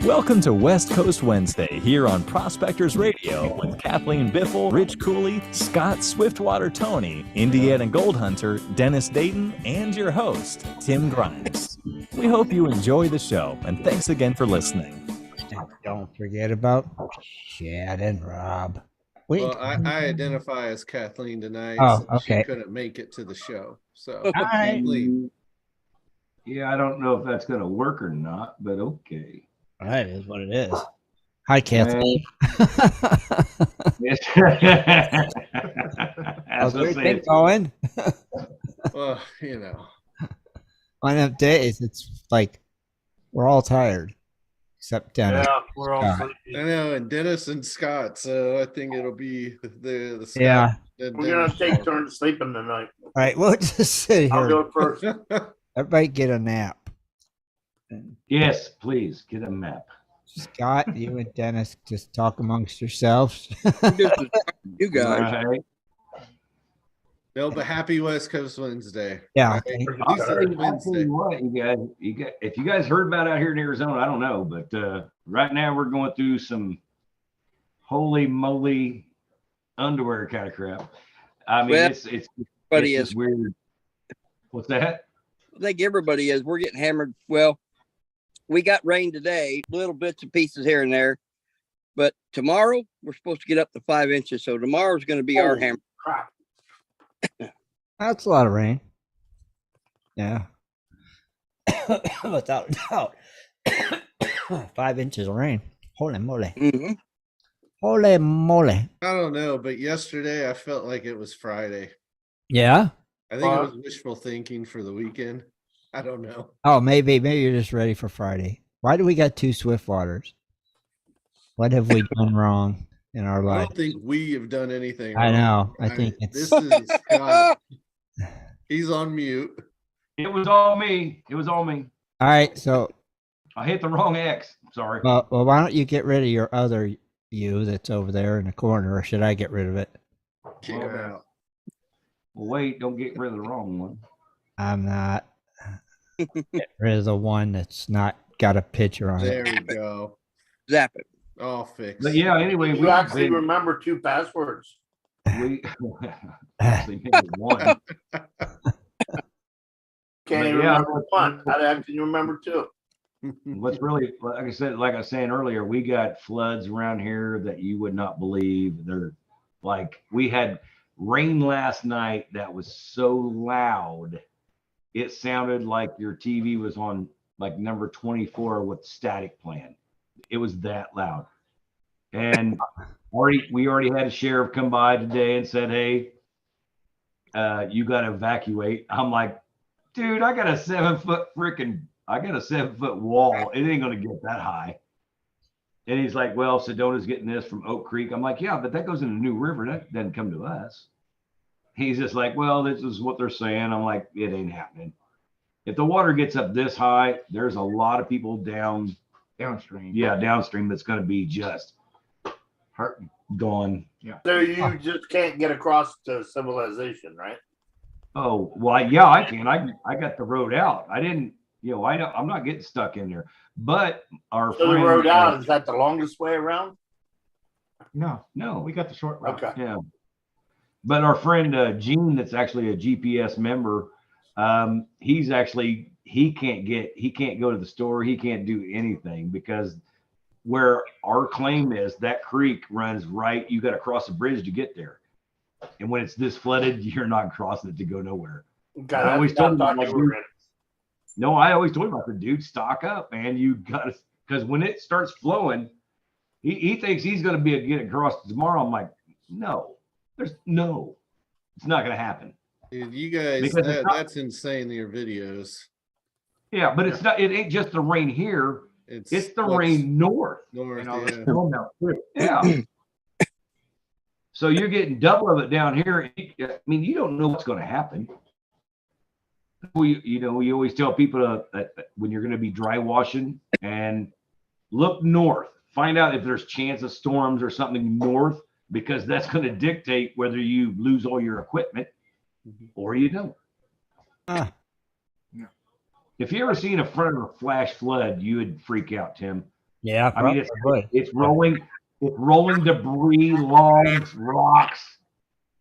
Welcome to West Coast Wednesday here on Prospectors Radio with Kathleen Biffle, Rich Cooley, Scott Swiftwater Tony, Indiana Gold Hunter, Dennis Dayton, and your host, Tim Grimes. We hope you enjoy the show, and thanks again for listening. Don't forget about Chad and Rob. Well, I identify as Kathleen tonight. Oh, since okay. She couldn't make it to the show. So, Kathleen. Yeah, I don't know if that's going to work or not, but okay. That is what it is. Hi, Kathleen. How's everything going? Well, you know. On them days, it's like we're all tired. Except Dennis. Yeah, we're all sleepy. I know, and Dennis and Scott, so I think it'll be the Scott. Yeah. We're going to take turns sleeping tonight. All right, we'll just sit I'll here. go first. Everybody get a nap. Yes, please get a map. Scott, you and Dennis just talk amongst yourselves. You guys. Right. No, but happy West Coast Wednesday. Yeah. Right? I'll This tell is you Wednesday. what, you guys, if you guys heard about out here in Arizona, I don't know, but right now we're going through some holy moly underwear kind of crap. I mean, Well, it's everybody just is. weird. What's that? I think everybody is. We're getting hammered. Well, we got rain today, little bits and pieces here and there. But tomorrow, we're supposed to get up to 5 inches. So tomorrow's going to be our hammer. Crap. That's a lot of rain. Yeah. Without a doubt. 5 inches of rain. Holy moly. Mm-hmm. Holy moly. I don't know, but yesterday I felt like it was Friday. Yeah? I think it was wishful thinking for the weekend. I don't know. Oh, maybe you're just ready for Friday. Why do we got two Swiftwaters? What have we done wrong in our I life? don't think we have done anything I wrong. know. I think it's This is Scott. He's on mute. It was all me. It was all me. all right. So, I hit the wrong X. Sorry. well, why don't you get rid of your other you that's over there in the corner, or should I get rid of it? Kick him out. Well, wait, don't get rid of the wrong one. I'm not. Get rid of the one that's not got a picture on There it. we go. Zap it. All fixed. But yeah, anyway, You actually remember 2 passwords. we actually made one. Can't even yeah, remember one. How can you remember 2? What's really, like I was saying earlier, we got floods around here that you would not believe. They're like, we had rain last night that was so loud, it sounded like your TV was on like number 24 with static playing. It was that loud. And we already had a sheriff come by today and said, hey, you got to evacuate. I'm like, dude, I got a 7-foot wall. It ain't going to get that high. And he's like, well, Sedona's getting this from Oak Creek. I'm like, yeah, but that goes into New River. That doesn't come to us. He's just like, well, this is what they're saying. I'm like, it ain't happening. If the water gets up this high, there's a lot of people downstream. Yeah, downstream that's going to be just gone. Yeah. So you just can't get across to civilization, right? Oh, well, yeah, I can. I got the road out. I didn't, I'm not getting stuck in there. But our So the road out, is that the longest way around? No, we got the short route. Okay. Yeah. But our friend Gene, that's actually a GPS member, he can't go to the store. He can't do anything because where our claim is, that creek runs right. You got to cross a bridge to get there. And when it's this flooded, you're not crossing it to go nowhere. Okay, I always told him, I always told him about the dude, stock up, man. You got to, because when it starts flowing, he thinks he's going to be able to get across tomorrow. I'm like, no, it's not going to happen. Dude, you guys, that's insane, your videos. Yeah, but it ain't just the rain here. It's the rain north. Yeah. So you're getting double of it down here. I mean, you don't know what's going to happen. We always tell people that when you're going to be dry washing and look north, find out if there's chance of storms or something north, because that's going to dictate whether you lose all your equipment or you don't. If you ever seen a front of a flash flood, you would freak out, Tim. Yeah, I mean, probably would. it's rolling debris, logs, rocks.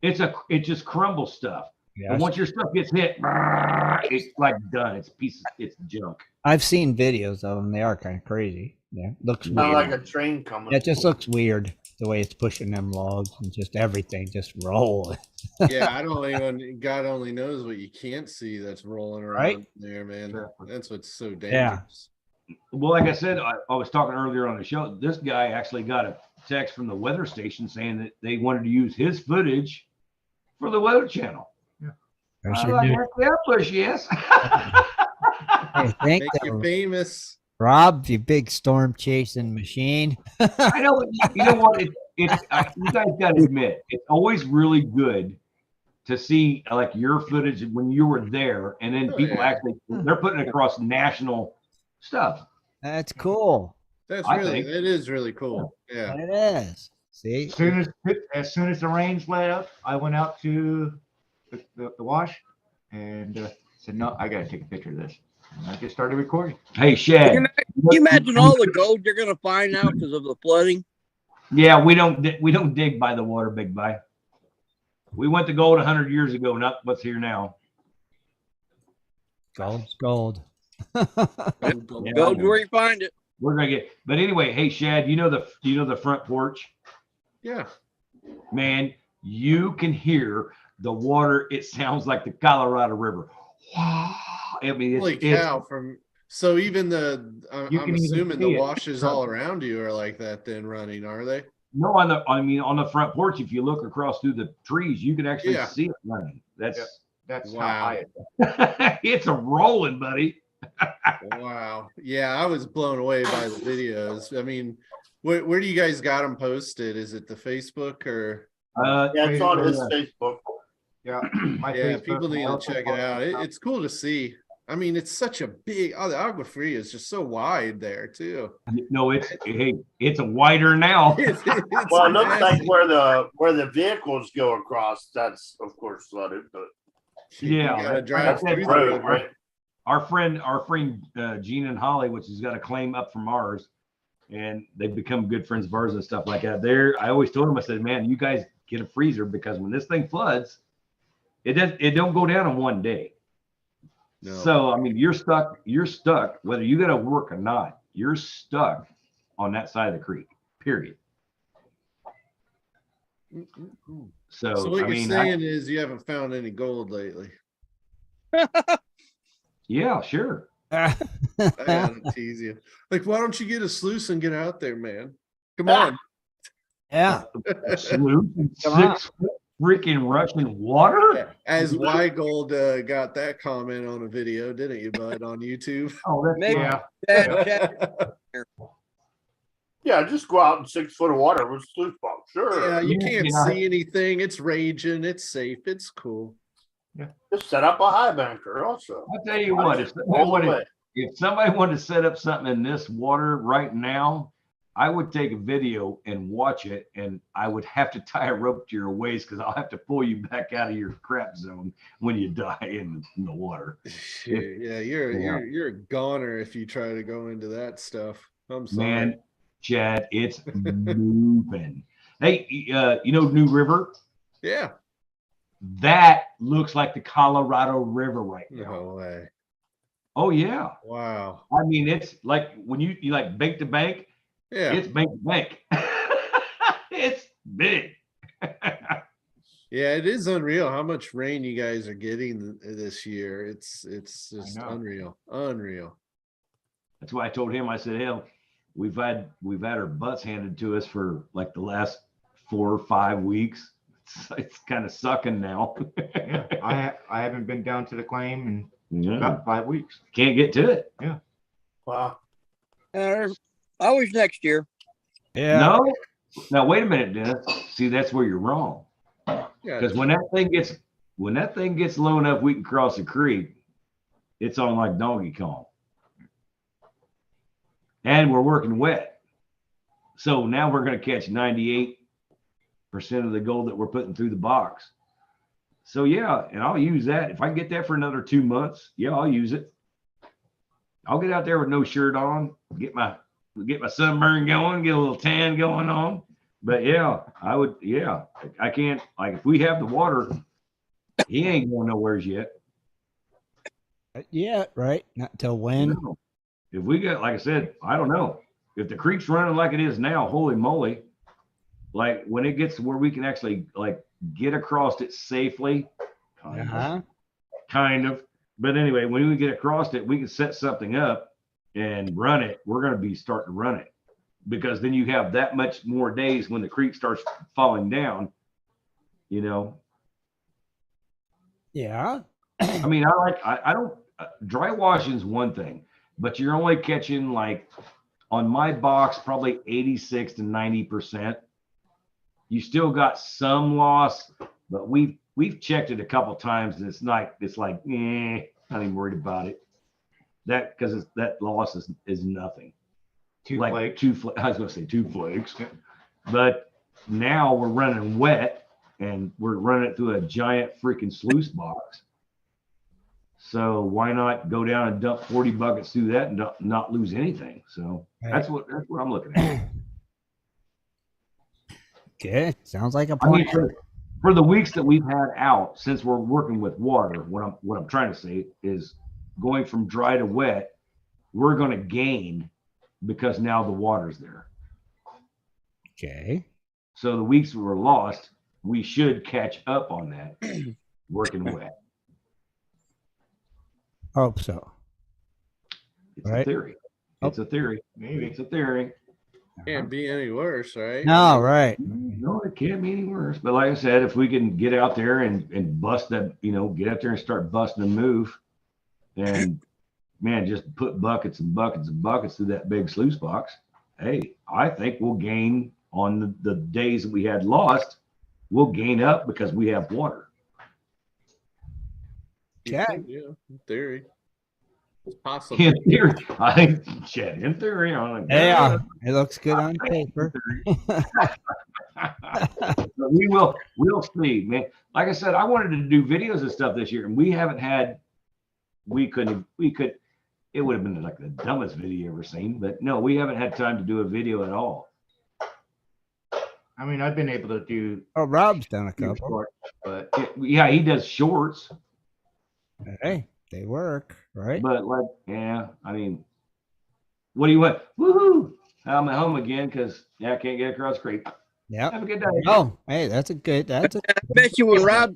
It just crumbles stuff. Yeah, And once your stuff gets hit, it's like done. It's junk. I've seen videos of them. They are kind of crazy. Yeah, looks Kind of weird. like a train coming. Yeah, it just looks weird the way it's pushing them logs and just everything just rolling. Yeah, I don't even. God only knows what you can't see that's rolling around Right? there, man. Exactly. That's what's so dangerous. Yeah. Well, like I said, I was talking earlier on the show. This guy actually got a text from the weather station saying that they wanted to use his footage for the Weather Channel. I I sure like, do. yeah, push yes. Hey, thank Make you you, famous. Rob, you big storm chasing machine. I know. You know what? You guys got to admit, it's always really good to see like your footage when you were there, and then Oh, people yeah. actually they're putting it across national stuff. That's cool. That's I really. think. It is really cool. Yeah. It is. See? As soon as the rains let up, I went out to the wash and said, "No, I got to take a picture of this." And I just started recording. Hey, Shad. Can you imagine all the gold you're gonna find now because of the flooding? Yeah, we don't dig by the water, big guy. We went to gold 100 years ago, not what's here now. Gold's gold. Yeah. Gold's where you find it. We're gonna get. But anyway, hey, Shad, you know the front porch, Yeah. man. You can hear the water. It sounds like the Colorado River. Wow. I mean, Holy it's cow! From so even the You I'm can even assuming see the it. washes all around you are like that. Then running, are they? no on the front porch. If you look across through the trees, you can actually Yeah. see it running. That's Yep. That's Wow. how high it is. it's a rolling, buddy. Wow. Yeah, I was blown away by the videos. I mean, where do you guys got them posted? Is it the Facebook or? Yeah, it's on his yeah. Facebook. Yeah, my Yeah, Facebook, people need I to also check it post out. stuff. It's cool to see. I mean, it's such a big. Oh, the Agua Fria is just so wide there too. No, it's a wider now. It's Well, it looks like massive. where the vehicles go across, that's of course flooded, but Yeah, You gotta that- drive that's through the the road, river. right? Our friend Gene and Holly, which has got a claim up from ours, and they've become good friends of ours and stuff like that. I always told them, I said, man, you guys get a freezer because when this thing floods, it don't go down in one day. No. So I mean, you're stuck, whether you got to work or not, you're stuck on that side of the creek, period. So, So what I you're mean, saying is you haven't found any gold lately. yeah, sure. I gotta tease you. Like, why don't you get a sluice and get out there, man? Come on. Yeah. Salute Come on. 6 foot freaking Russian water. As Weigold got that comment on a video, didn't you, bud, on YouTube? Oh, that's Maybe. yeah. Chad, Yeah, just go out in 6 foot of water with sluice box. Sure. Yeah, you Yeah, can't you know, see anything. It's raging. It's safe. It's cool. Just set up a high banker also. I'll tell you what, if somebody wanted to set up something in this water right now, I would take a video and watch it, and I would have to tie a rope to your waist because I'll have to pull you back out of your crap zone when you die in the water. Shit, yeah, you're a goner if you try to go into that stuff. I'm sorry. Man, Chad, it's moving. Hey, you know New River? Yeah. That looks like the Colorado River right now. No way. Oh yeah. Wow. I mean, it's like when you like bank to bank, Yeah. it's bank to bank. It's big. Yeah, it is unreal how much rain you guys are getting this year. It's just know. unreal. Unreal. That's why I told him, I said, hell, we've had our butts handed to us for like the last 4 or 5 weeks. It's kind of sucking now. Yeah, I haven't been down to the claim in Yeah. about 5 weeks. Can't get to it. Wow. always next year. Yeah. No. Now wait a minute, Dennis. See, that's where you're wrong. Yeah. Because when that thing gets low enough we can cross the creek, it's on like Donkey Kong. And we're working wet. So now we're going to catch 98% of the gold that we're putting through the box. So yeah, and I'll use that. If I can get that for another 2 months, yeah, I'll use it. I'll get out there with no shirt on, get my get my sunburn going, get a little tan going on. But yeah, I would. Yeah, I can't. Like if we have the water, he ain't going nowheres yet. Yeah, right. Not till when? No. If we get, like I said, I don't know. If the creek's running like it is now, holy moly! Like when it gets to where we can actually like get across it safely, kind of. But anyway, when we get across it, we can set something up and run it. We're going to be starting to run it because then you have that much more days when the creek starts falling down. You know. Yeah. I mean, I don't. Dry washing's one thing, but you're only catching like on my box probably 86 to 90%. You still got some loss, but we've checked it a couple times and it's like not even worried about it. That because that loss is nothing. Flakes. I was gonna say 2 flakes, but now we're running wet and we're running it through a giant freaking sluice box. So why not go down and dump 40 buckets through that and not lose anything? So that's what I'm looking at. Good. Sounds like a I plan. mean, for the weeks that we've had out since we're working with water, what I'm trying to say is going from dry to wet, we're going to gain because now the water's there. Okay. So the weeks we were lost, we should catch up on that working wet. Hope so. It's Right. a theory. It's a theory. Maybe. It's a theory. Can't be any worse, right? No, right. No, it can't be any worse. But like I said, if we can get out there and bust that, get out there and start busting a move, and man, just put buckets and buckets and buckets through that big sluice box. Hey, I think we'll gain on the days that we had lost. We'll gain up because we have water. Yeah, in theory. It's possible. In theory, in theory, Yeah, it looks good on paper. We'll see, man. Like I said, I wanted to do videos and stuff this year, and we could. It would have been like the dumbest video you ever seen, but no, we haven't had time to do a video at all. I mean, I've been able to do. Oh, Rob's done a couple. Shorts, but Yeah, he does shorts. Hey, they work, right? But like, yeah, I mean, what do you want? Woohoo! I'm at home again because I can't get across the creek. Yeah. Have a good day. Oh, hey, that's a good. I bet you when Rob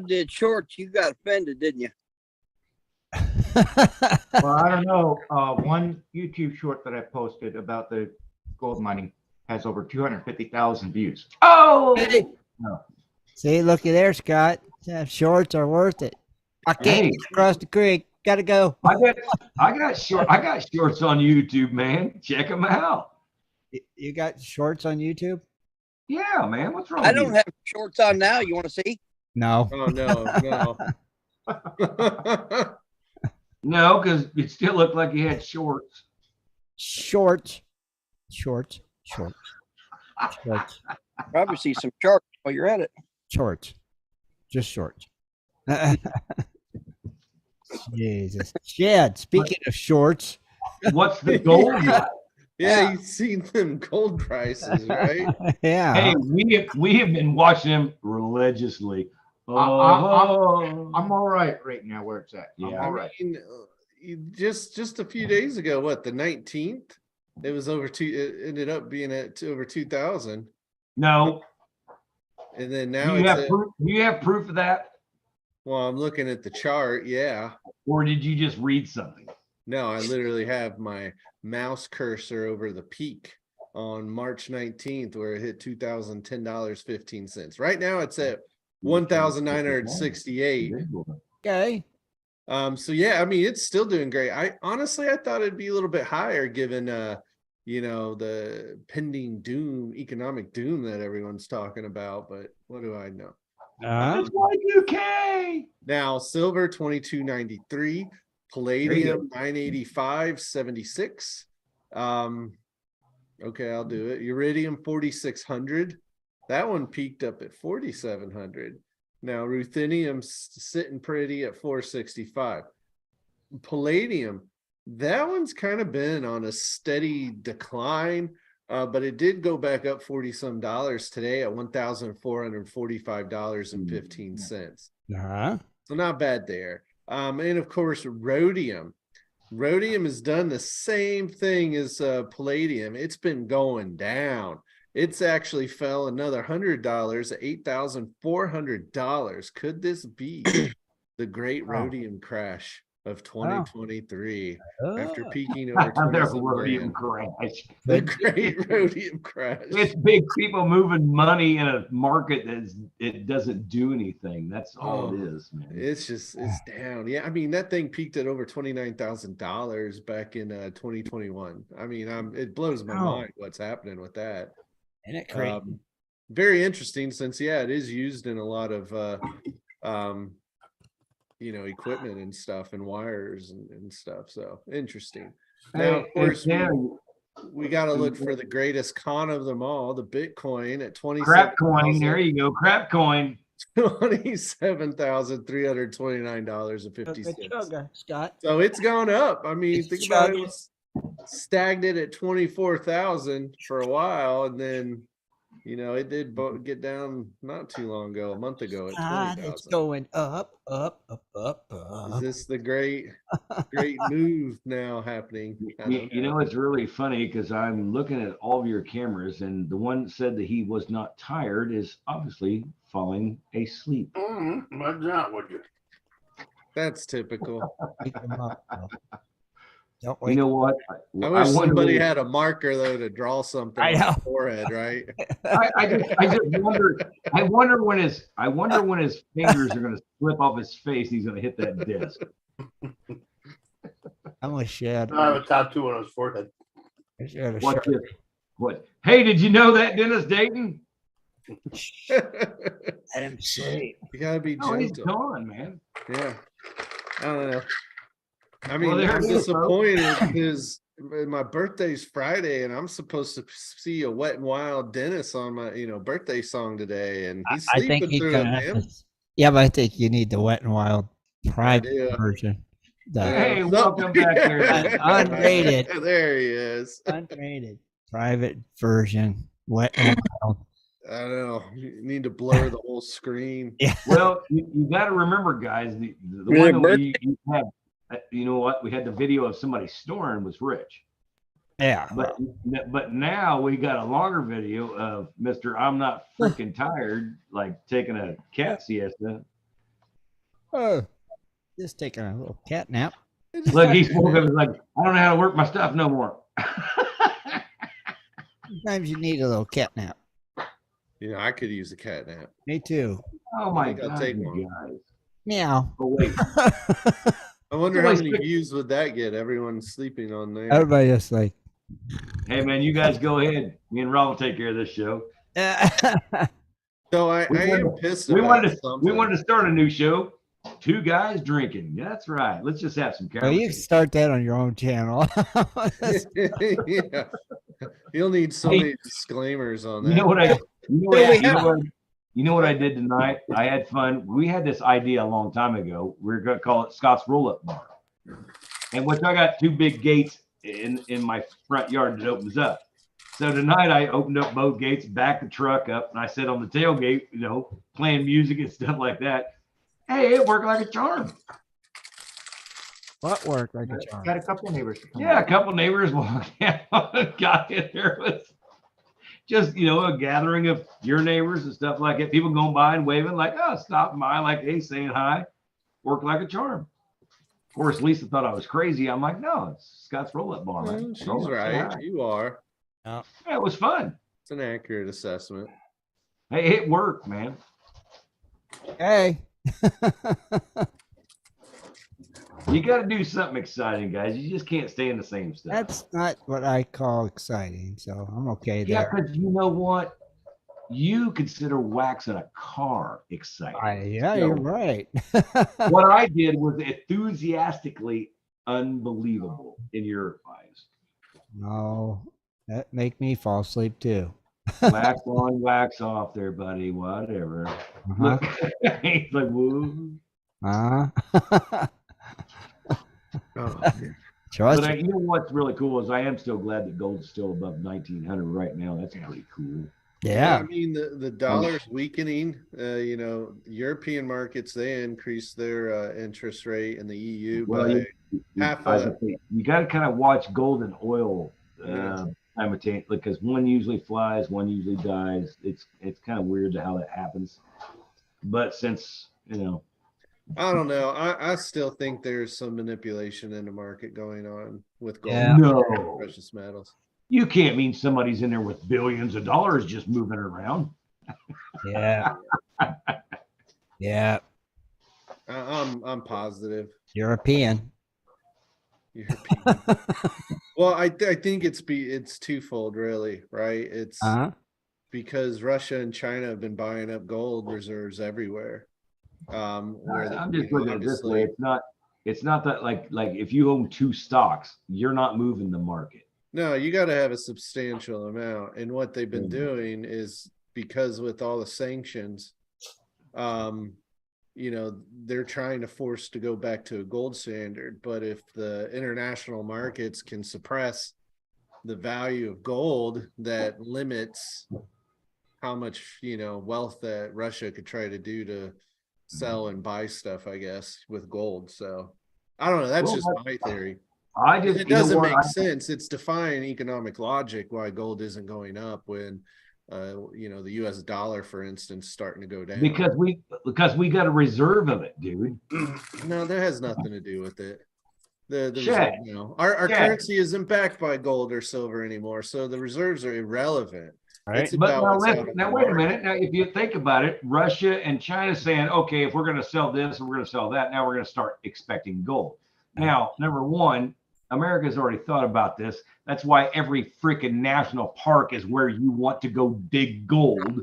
did shorts, you got offended, didn't you? well, I don't know. One YouTube short that I posted about the gold mining has over 250,000 views. Oh, Hey. No. See, looky there, Scott. Yeah, shorts are worth it. I can't get across the creek. Gotta go. I got shorts on YouTube, man. Check them out. You got shorts on YouTube? Yeah, man. What's wrong? I with don't you? have shorts on now. You want to see? No. Oh no. No, because it still looked like you had shorts. Shorts. Probably see some sharks while you're at it. Shorts. Just shorts. Jesus. Shad, speaking of shorts. What's the goal? Yeah, you've seen them gold prices, right? Yeah. Hey, we have been watching them religiously. I'm all right now where it's at. I'm Yeah. all right. I mean, just a few days ago, what, the 19th? It was it ended up being at over 2,000. No. And then now Do you have proof of that? Well, I'm looking at the chart, yeah. Or did you just read something? No, I literally have my mouse cursor over the peak on March 19th where it hit $2,010.15. Right now it's at 1,968. Okay. So yeah, I mean, it's still doing great. I thought it'd be a little bit higher given the pending economic doom that everyone's talking about, but what do I know? It's Y2K. Now silver 22.93, palladium 985.76. Okay, I'll do it. Iridium 4,600. That one peaked up at 4,700. Now ruthenium's sitting pretty at 465. Palladium That one's kind of been on a steady decline, but it did go back up 40 some dollars today at $1,445.15. Uh-huh. So not bad there. And of course, rhodium. Rhodium has done the same thing as palladium. It's been going down. It's actually fell another $100 at $8,400. Could this be the great rhodium crash of 2023 after peaking over Their 20 rhodium grand? crash. The great rhodium crash. It's big people moving money in a market it doesn't do anything. That's all it is, man. It's down. Yeah, I mean that thing peaked at over $29,000 back in 2021. I mean, it blows my mind what's happening with that. Isn't it crazy? Very interesting, since it is used in a lot of equipment and stuff, and wires and stuff. So interesting. Now, of course, we got to look for the greatest con of them all, the Bitcoin at 20. Crap coin. There you go. Crap coin. $27,329.50. Scott. So it's gone up. I mean, think about it. It was stagnant at 24,000 for a while, and then it did get down not too long ago, a month ago, at 20,000. It's going up. Is this the great move now happening? It's really funny because I'm looking at all of your cameras, and the one that said that he was not tired is obviously falling asleep. Why not, would you? That's typical. You know what? I wish somebody had a marker though to draw something on the forehead, right? I just wonder. I wonder when his fingers are going to slip off his face. He's going to hit that disc. I'm a shed. I have a tattoo on his forehead. What? Hey, did you know that, Dennis Dayton? Let him see. You gotta be gentle. He's gone, man. Yeah. I don't know. I mean, I'm disappointed because my birthday's Friday, and I'm supposed to see a Wet and Wild Dennis on my, birthday song today, and he's sleeping through it, man. Yeah, but I think you need the Wet and Wild private version. Hey, welcome back there. Unrated. There he is. Unrated private version. Wet and Wild. I don't know. You need to blur the whole screen. Yeah. Well, you got to remember, guys, the one that we have. You know what? We had the video of somebody snoring was Rich. Yeah. But now we got a longer video of Mr. I'm not freaking tired, like taking a cat siesta. Oh, just taking a little cat nap. Look, he's woke up. He's like, I don't know how to work my stuff no more. Sometimes you need a little cat nap. I could use a cat nap. Me too. Oh my God, I'll take you one. guys. Meow. Oh, wait. I wonder how many views would that get? Everyone's sleeping on there. Everybody just like, hey man, you guys go ahead. Me and Rob will take care of this show. So I am pissed we about wanted to start a new show. Two guys drinking. That's right. Let's just have some well, you can start that on your own channel. Yeah. You'll need so many disclaimers on that. You know what I did tonight? I had fun. We had this idea a long time ago. We're going to call it Scott's Roll-Up Bar. And which I got two big gates in my front yard that opens up. So tonight I opened up both gates, backed the truck up, and I sat on the tailgate, playing music and stuff like that. Hey, it worked like a charm. What worked like a charm? Got a couple neighbors. Yeah, a couple neighbors walked out. Got in there with just, a gathering of your neighbors and stuff like that. People going by and waving like, stopping by, like, hey, saying hi. Worked like a charm. Of course, Lisa thought I was crazy. I'm like, no, it's Scott's Roll-Up Bar, man. She's right. You are. Yeah, it was fun. It's an accurate assessment. Hey, it worked, man. Hey. You got to do something exciting, guys. You just can't stay in the same stuff. That's not what I call exciting, so I'm okay Yeah, there. because you know what? You consider waxing a car exciting. You're right. What I did was enthusiastically unbelievable in your eyes. No, that make me fall asleep too. Wax on, wax off there, buddy. Whatever. Look, he's like, woo. Oh, Trust But me. you know what's really cool is I am still glad that gold's still above 1900 right now. That's pretty cool. Yeah, Yeah. I mean the dollar's weakening. European markets, they increased their interest rate in the EU Well, by half I a think you got to kind of watch gold and oil yeah. simultaneously because one usually flies, one usually dies. It's kind of weird how that happens. But since I don't know. I still think there's some manipulation in the market going on with gold Yeah. and no, precious metals. you can't mean somebody's in there with billions of dollars just moving around. Yeah. Yeah. I'm positive. European. European. Well, I think it's twofold, really, right? It's Uh-huh. because Russia and China have been buying up gold reserves everywhere. Where I'm just looking at it this way. It's not that like if you own two stocks, you're not moving the market. no, you got to have a substantial amount. And what they've been Mhm. doing is because with all the sanctions, they're trying to force to go back to a gold standard. But if the international markets can suppress the value of gold, that limits how much, wealth that Russia could try to do to sell and buy stuff, I guess, with gold. So I don't know. That's Well, just my theory. I just It you know doesn't what? make sense. It's defying economic logic why gold isn't going up when, the U.S. dollar, for instance, starting to go down. Because we got a reserve of it, dude. No, that has nothing to do with it. The Shit. reserve, our Shit. currency isn't backed by gold or silver anymore, so the reserves are irrelevant. Right. It's But about now what's out listen, in now the wait a market. minute. Now, if you think about it, Russia and China saying, okay, if we're going to sell this and we're going to sell that, now we're going to start expecting gold. Now, number one, America's already thought about this. That's why every freaking national park is where you want to go dig gold.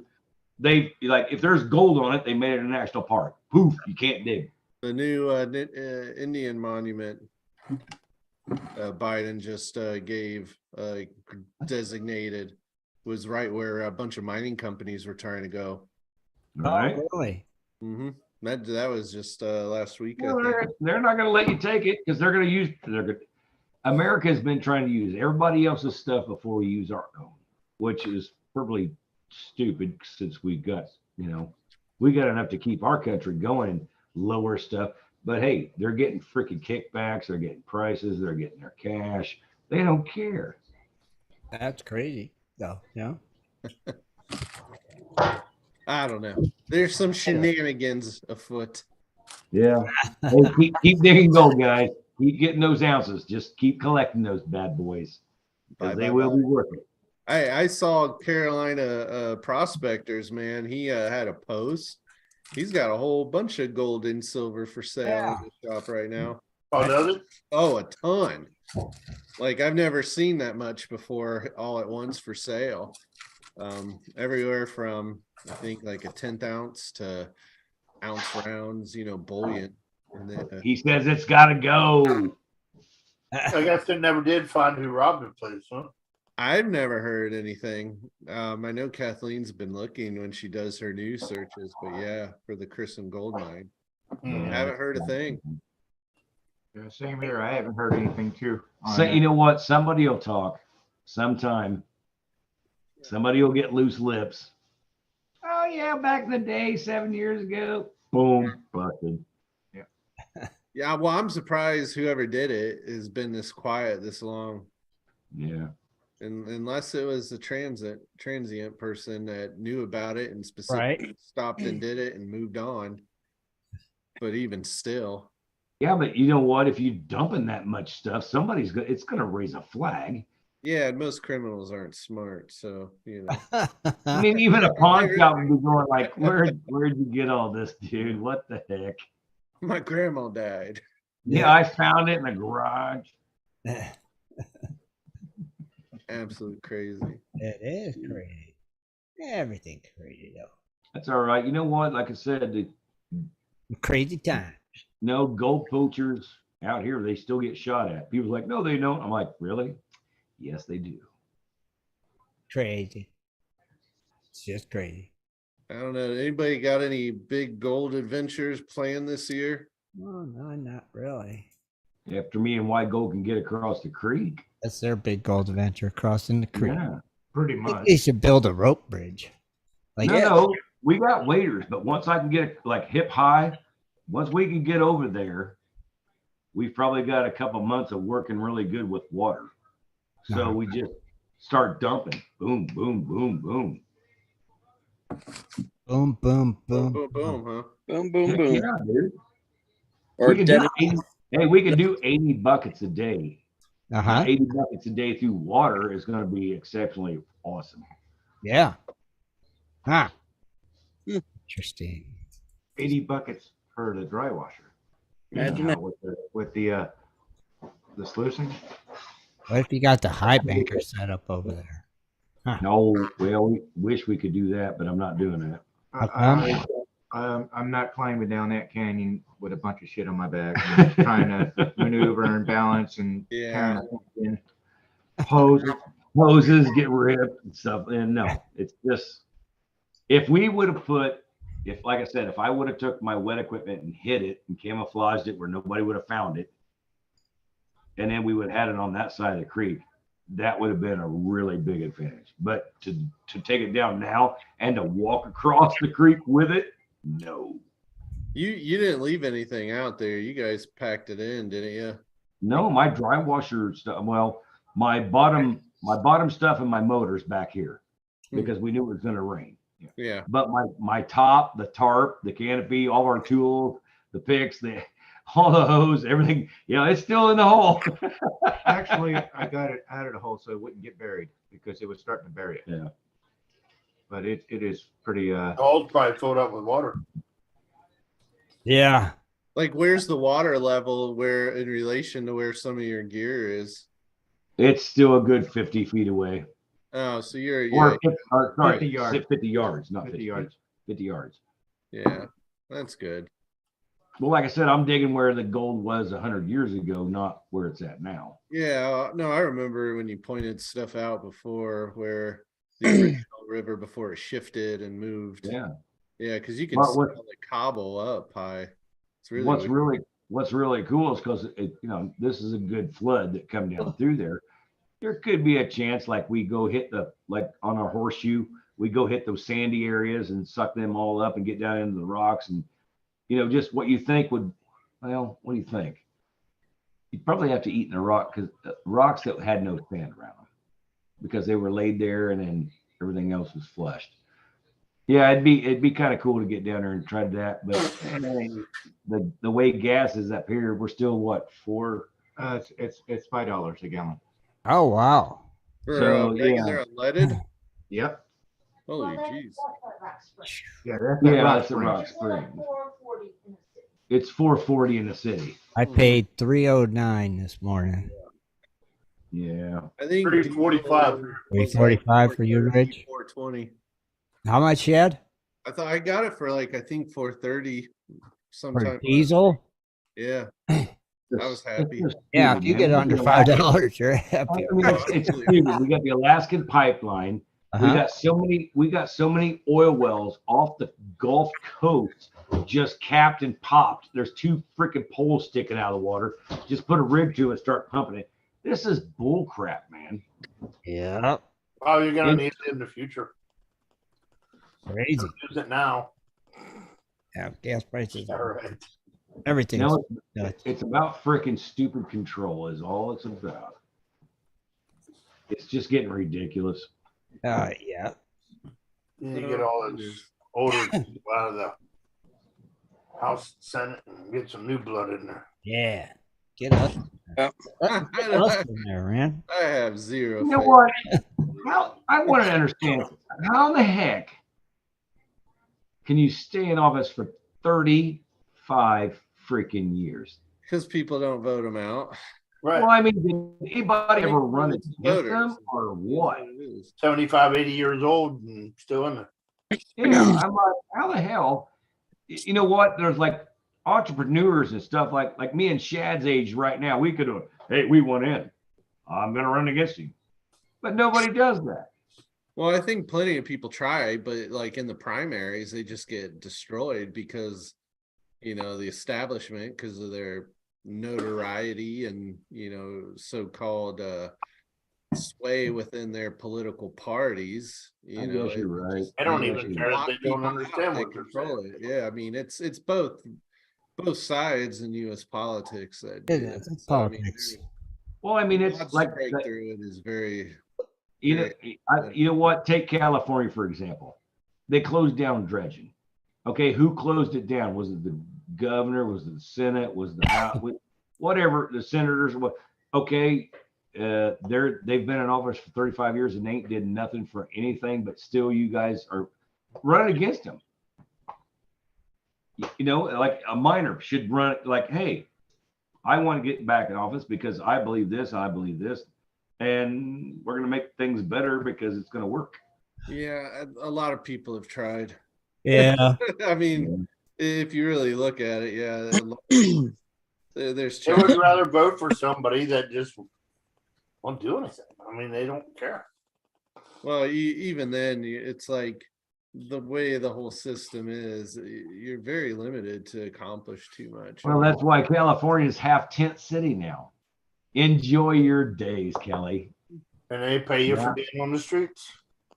They like if there's gold on it, they made it a national park. Poof, you can't dig. The new Indian monument Biden just gave designated was right where a bunch of mining companies were trying to go. All right. Oh, really? Mm-hmm. That was just last week. I Well, think. they're not going to let you take it because they're going to use. America has been trying to use everybody else's stuff before we use our own, which is probably stupid since we got enough to keep our country going and lower stuff. But hey, they're getting freaking kickbacks. They're getting prices. They're getting their cash. They don't care. That's crazy. No. Yeah. I don't know. There's some shenanigans afoot. Yeah. Hey, keep digging gold, guys. Keep getting those ounces. Just keep collecting those bad boys because they will be worth it. I saw Carolina Prospectors, man. He had a post. He's got a whole bunch of gold and silver for sale in the shop right now. Oh, does it? Oh, a ton. Like I've never seen that much before all at once for sale. Everywhere from I think like a 10th ounce to ounce rounds, bullion. And then, He says it's got to go. I guess they never did find who robbed the place, huh? I've never heard anything. I know Kathleen's been looking when she does her news searches, but yeah, for the Crimson Gold Mine, haven't heard a thing. Yeah, same here. I haven't heard anything too. So you know what? Somebody will talk sometime. Somebody will get loose lips. Oh yeah, back in the day, 7 years ago. Boom, busted. Yeah, well, I'm surprised whoever did it has been this quiet this long. Yeah. And unless it was a transient person that knew about it and specifically stopped and did it and moved on. But even still. Yeah, but you know what? If you're dumping that much stuff, it's gonna raise a flag. Yeah, most criminals aren't smart, so I mean, even a pawn shop would be going like, where'd you get all this, dude? What the heck? My grandma died. Yeah, I found it in the garage. Absolute crazy. It is crazy. Everything crazy though. That's all right. You know what? Like I said, Crazy times. no gold poachers out here, they still get shot at. People's like, no, they don't. I'm like, really? Yes, they do. Crazy. It's just crazy. I don't know. Anybody got any big gold adventures planned this year? Oh no, not really. After me and White Gold can get across the creek. That's their big gold adventure, crossing the creek. Yeah. Pretty I think much. they should build a rope bridge. Like, No, Yeah. no, we got waders, but once I can get like hip high, once we can get over there, we've probably got a couple months of working really good with water. So Uh-huh. we just start dumping. Boom, boom, boom, boom. boom, boom, Boom, boom. boom, boom, huh? Boom, boom, Heck boom. yeah, dude. Or We can do Dennis, 80, hey, we can do 80 buckets a day. Uh-huh. 80 buckets a day through water is going to be exceptionally awesome. Yeah. Huh. Hmm. Interesting. 80 buckets for the dry washer. imagine that. With the sluicing. What if you got the high banker set up over there? No, well, we wish we could do that, but I'm not doing that. I'm not climbing down that canyon with a bunch of shit on my back, and trying to maneuver and balance and Yeah. in. Hoses get ripped and stuff. And no, it's just, if we would have like I said, if I would have took my wet equipment and hid it and camouflaged it where nobody would have found it, and then we would have had it on that side of the creek, that would have been a really big advantage. But to take it down now and to walk across the creek with it, no. You didn't leave anything out there. You guys packed it in, didn't you? No, my dry washer stuff, well, my bottom stuff and my motor's back here because we knew it was going to rain. Yeah. But my top, the tarp, the canopy, all our tools, the picks, all the hose, everything, it's still in the hole. Actually, I got it out of the hole so it wouldn't get buried because it was starting to bury it. Yeah. But it is pretty The hole's probably filled up with water. Yeah. Like, where's the water level where in relation to where some of your gear is? It's still a good 50 feet away. Oh, so you're Or, yeah, sorry, 50 yards. 50 yards, not 50 50 yards. 50 yards. yeah, that's good. Well, like I said, I'm digging where the gold was 100 years ago, not where it's at now. Yeah, no, I remember when you pointed stuff out before where the original river before it shifted and moved. Yeah. Yeah, because you can Well, see all the cobble up high. It's really what's really cool is because this is a good flood that come down through there. There could be a chance like we go hit like on our horseshoe, we go hit those sandy areas and suck them all up and get down into the rocks and just what you think what do you think? You'd probably have to eat in the rock because rocks that had no sand around them because they were laid there and then everything else was flushed. Yeah, it'd be kind of cool to get down there and try that, but the way gas is up here, we're still what, $4? It's $5 a gallon. Oh, wow. for So, regular unleaded. Yep. Holy jeez. Yeah, that's That's a rock spring. It's $4.40 in the city. I paid $3.09 this morning. Yeah. I think $3.45. $3.45 for you, Rich? $4.20. How much you had I thought I got it for I think $4.30 for sometime. diesel? Yeah, I was happy. Yeah, if you get under $5, you're happy. I mean, it's stupid. We got the Alaskan pipeline. We got so many oil wells off the Gulf Coast just capped and popped. There's 2 freaking poles sticking out of the water. Just put a rig to it and start pumping it. This is bull crap, man. Yeah. Oh, you're gonna need it in the future. Crazy. Use it now. Yeah, gas prices. All right. Everything. It's about freaking stupid control is all it's about. It's just getting ridiculous. Yeah. You need to get all those older people out of the House, Senate, and get some new blood in there. Yeah. Get us. Yep. Get us in there, man. I have zero. You know faith. what? I want to understand how the heck can you stay in office for 35 freaking years? Because people don't vote them out. Right. Well, I mean, did anybody ever run it's against voters. them or what? 75, 80 years old and still in it. Yeah, I'm like, how the hell? You know what? There's like entrepreneurs and stuff like me and Shad's age right now. We could have, hey, we went in. I'm going to run against you. But nobody does that. Well, I think plenty of people try, but in the primaries, they just get destroyed because, the establishment, because of their, notoriety and, so-called sway within their political parties. I guess you're right. I don't Yeah, even sure. care that Lock they don't people out, understand they what they're control saying. it. Yeah, I mean, it's both sides in U.S. politics that It do is. it. It's So, I mean, politics. Well, I mean, it's odds like to break through it is very, you know, very you know what? Take California for example. They closed down dredging. Okay, who closed it down? Was it the governor? Was it the Senate? Was the House? Whatever, the senators? What? Okay, they've been in office for 35 years and they ain't did nothing for anything, but still, you guys are running against them. You know, like a miner should run like, hey, I want to get back in office because I believe this, and we're going to make things better because it's going to work. Yeah, a lot of people have tried. Yeah. I mean, if you really look at it, there's They would rather vote for somebody that just won't do anything. I mean, they don't care. Well, even then, it's like the way the whole system is, you're very limited to accomplish too much. Well, that's why California's half tent city now. Enjoy your days, Kelly. And they pay you for being on the streets.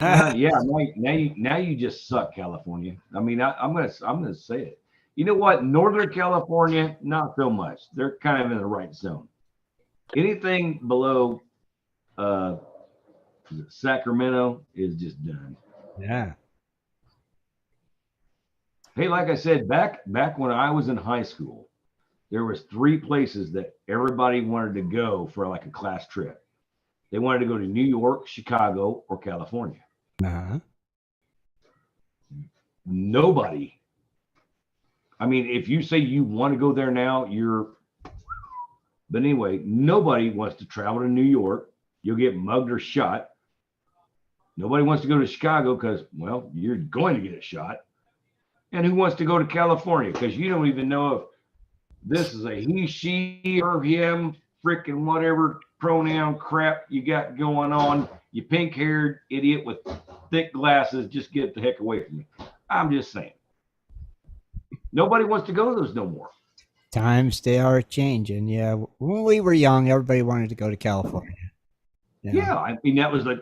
Yeah, now you just suck, California. I mean, I'm gonna say it. You know what? Northern California, not so much. They're kind of in the right zone. Anything below Sacramento is just done. Yeah. Hey, like I said, back when I was in high school, there was 3 places that everybody wanted to go for like a class trip. They wanted to go to New York, Chicago, or California. Uh-huh. Nobody. I mean, if you say you want to go there now, but anyway, nobody wants to travel to New York. You'll get mugged or shot. Nobody wants to go to Chicago because, well, you're going to get a shot. And who wants to go to California? Because you don't even know if this is a he, she, or him, freaking whatever pronoun crap you got going on. You pink-haired idiot with thick glasses, just get the heck away from me. I'm just saying. Nobody wants to go to those no more. Times they are changing. Yeah. When we were young, everybody wanted to go to California. Yeah, I mean, that was like,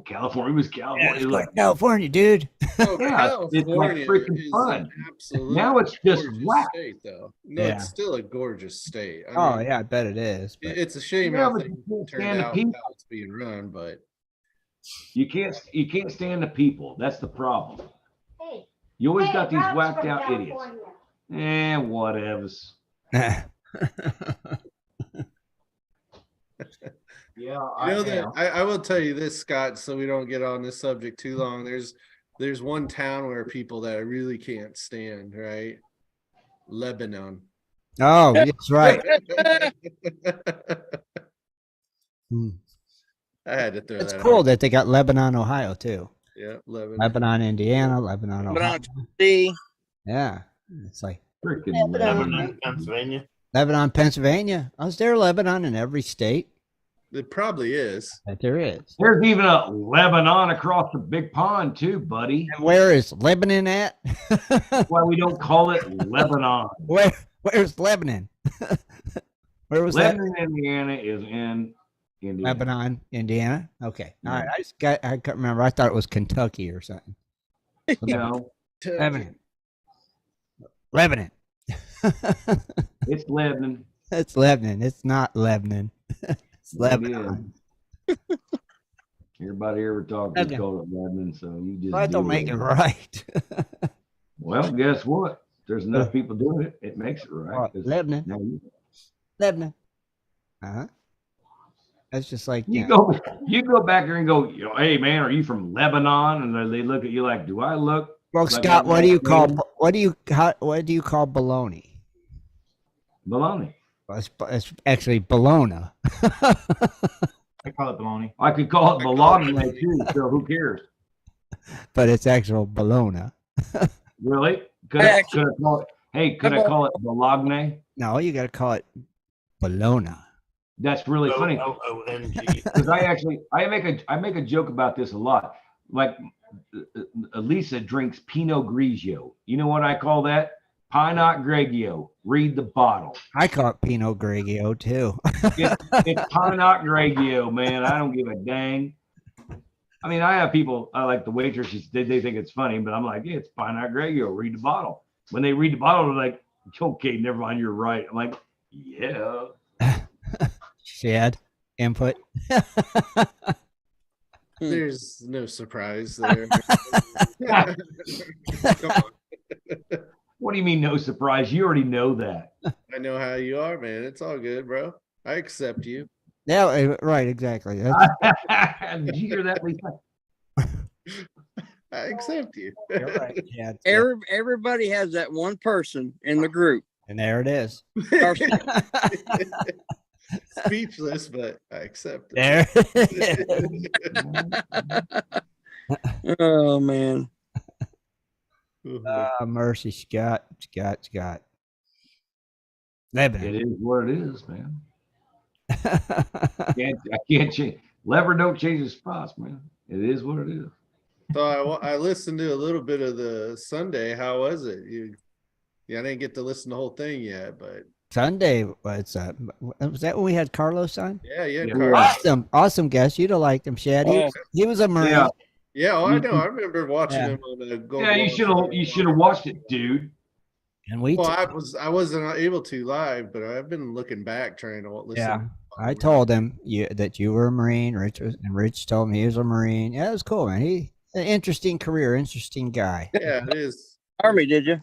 California was California. Yeah, It was like, California, dude. Oh, yeah, it's like California freaking is fun. an absolute Now it's just gorgeous whack. state, though. No, Yeah. it's still a gorgeous state. Oh, yeah, I bet it is. But It's a shame Yeah, how but things you can't turned stand the out, people. how it's being run, but You can't stand the people. That's the problem. You always got these whacked out idiots. Whatevs. Yeah, I will tell you this, Scott, so we don't get on this subject too long. There's one town where people that I really can't stand, right? Lebanon. Oh, that's right. Hmm. I had to throw It's that cool out. that they got Lebanon, Ohio, too. Yeah, Lebanon. Lebanon, Indiana, Lebanon, Ohio. Lebanon, Tennessee. Yeah. It's like Freaking Lebanon, Pennsylvania. Lebanon, Pennsylvania. Oh, is there Lebanon in every state? It probably is. That there is. There's even a Lebanon across the big pond too, buddy. And where is Lebanon at? That's why we don't call it Lebanon. Where's Lebanon? Where was Lebanon, Indiana is in that? Indiana. Lebanon, Indiana. Okay. All Yeah. right. I can't remember. I thought it was Kentucky or something. No, Lebanon. Lebanon. it's Lebanon. It's Lebanon. It's not Lebanon. It's It Lebanon. is. Everybody ever talked, Lebanon. they call it Lebanon, so you just That don't do make it right. Well, guess what? There's enough people doing it. It makes it right. 'Cause Lebanon. now Lebanon. Uh-huh. That's just like you go back there and go, hey man, are you from Lebanon? And they look at you like, do I look? Well, like Scott, I'm what do you Lebanese? call what do you call baloney? Baloney. Well, it's actually bologna. I call it baloney. I could call it I call it Bologna Bologna. too, so who cares? But it's actual bologna. Really? Could I I actually- call it? Hey, could I call it Bologna? No, you got to call it bologna. That's really funny O-O-N-G. because I make a joke about this a lot. Like Lisa drinks Pinot Grigio. You know what I call that? Pinot Grigio. Read the bottle. I call it Pinot Grigio too. It's Pinot Grigio, man. I don't give a dang. I mean, I have people, I like the waitresses, they think it's funny, but I'm like, yeah, it's Pinot Grigio. Read the bottle. When they read the bottle, they're like, okay, never mind, you're right. I'm like, yeah. Shad, input. There's no surprise there. Come on. What do you mean, no surprise? You already know that. I know how you are, man. It's all good, bro. I accept you. Yeah, right, exactly. That's, Did you hear that, Lisa? I accept you. you're right, Shad. Yeah. Everybody has that one person in the group. And there it is. Speechless, but I accept it. There. Oh man. Mercy, Scott. It Lebanon. is what it is, man. I can't change. Lever don't change the spots, man. It is what it is. So I listened to a little bit of the Sunday. How was it? I didn't get to listen to the whole thing yet, but Sunday was that when we had Carlos on? yeah, Yeah. Carl. Awesome guest. You'd have liked him, Shad. He was a Marine. Yeah. Yeah, I know. I remember watching him on the Gold Yeah, you should have watched it, dude. And we Well, I wasn't able to live, but I've been looking back trying to listen. yeah. I told him that you were a Marine. Rich told me he was a Marine. Yeah, it was cool, man. He an interesting career, interesting guy. Yeah, it is. Army, did you?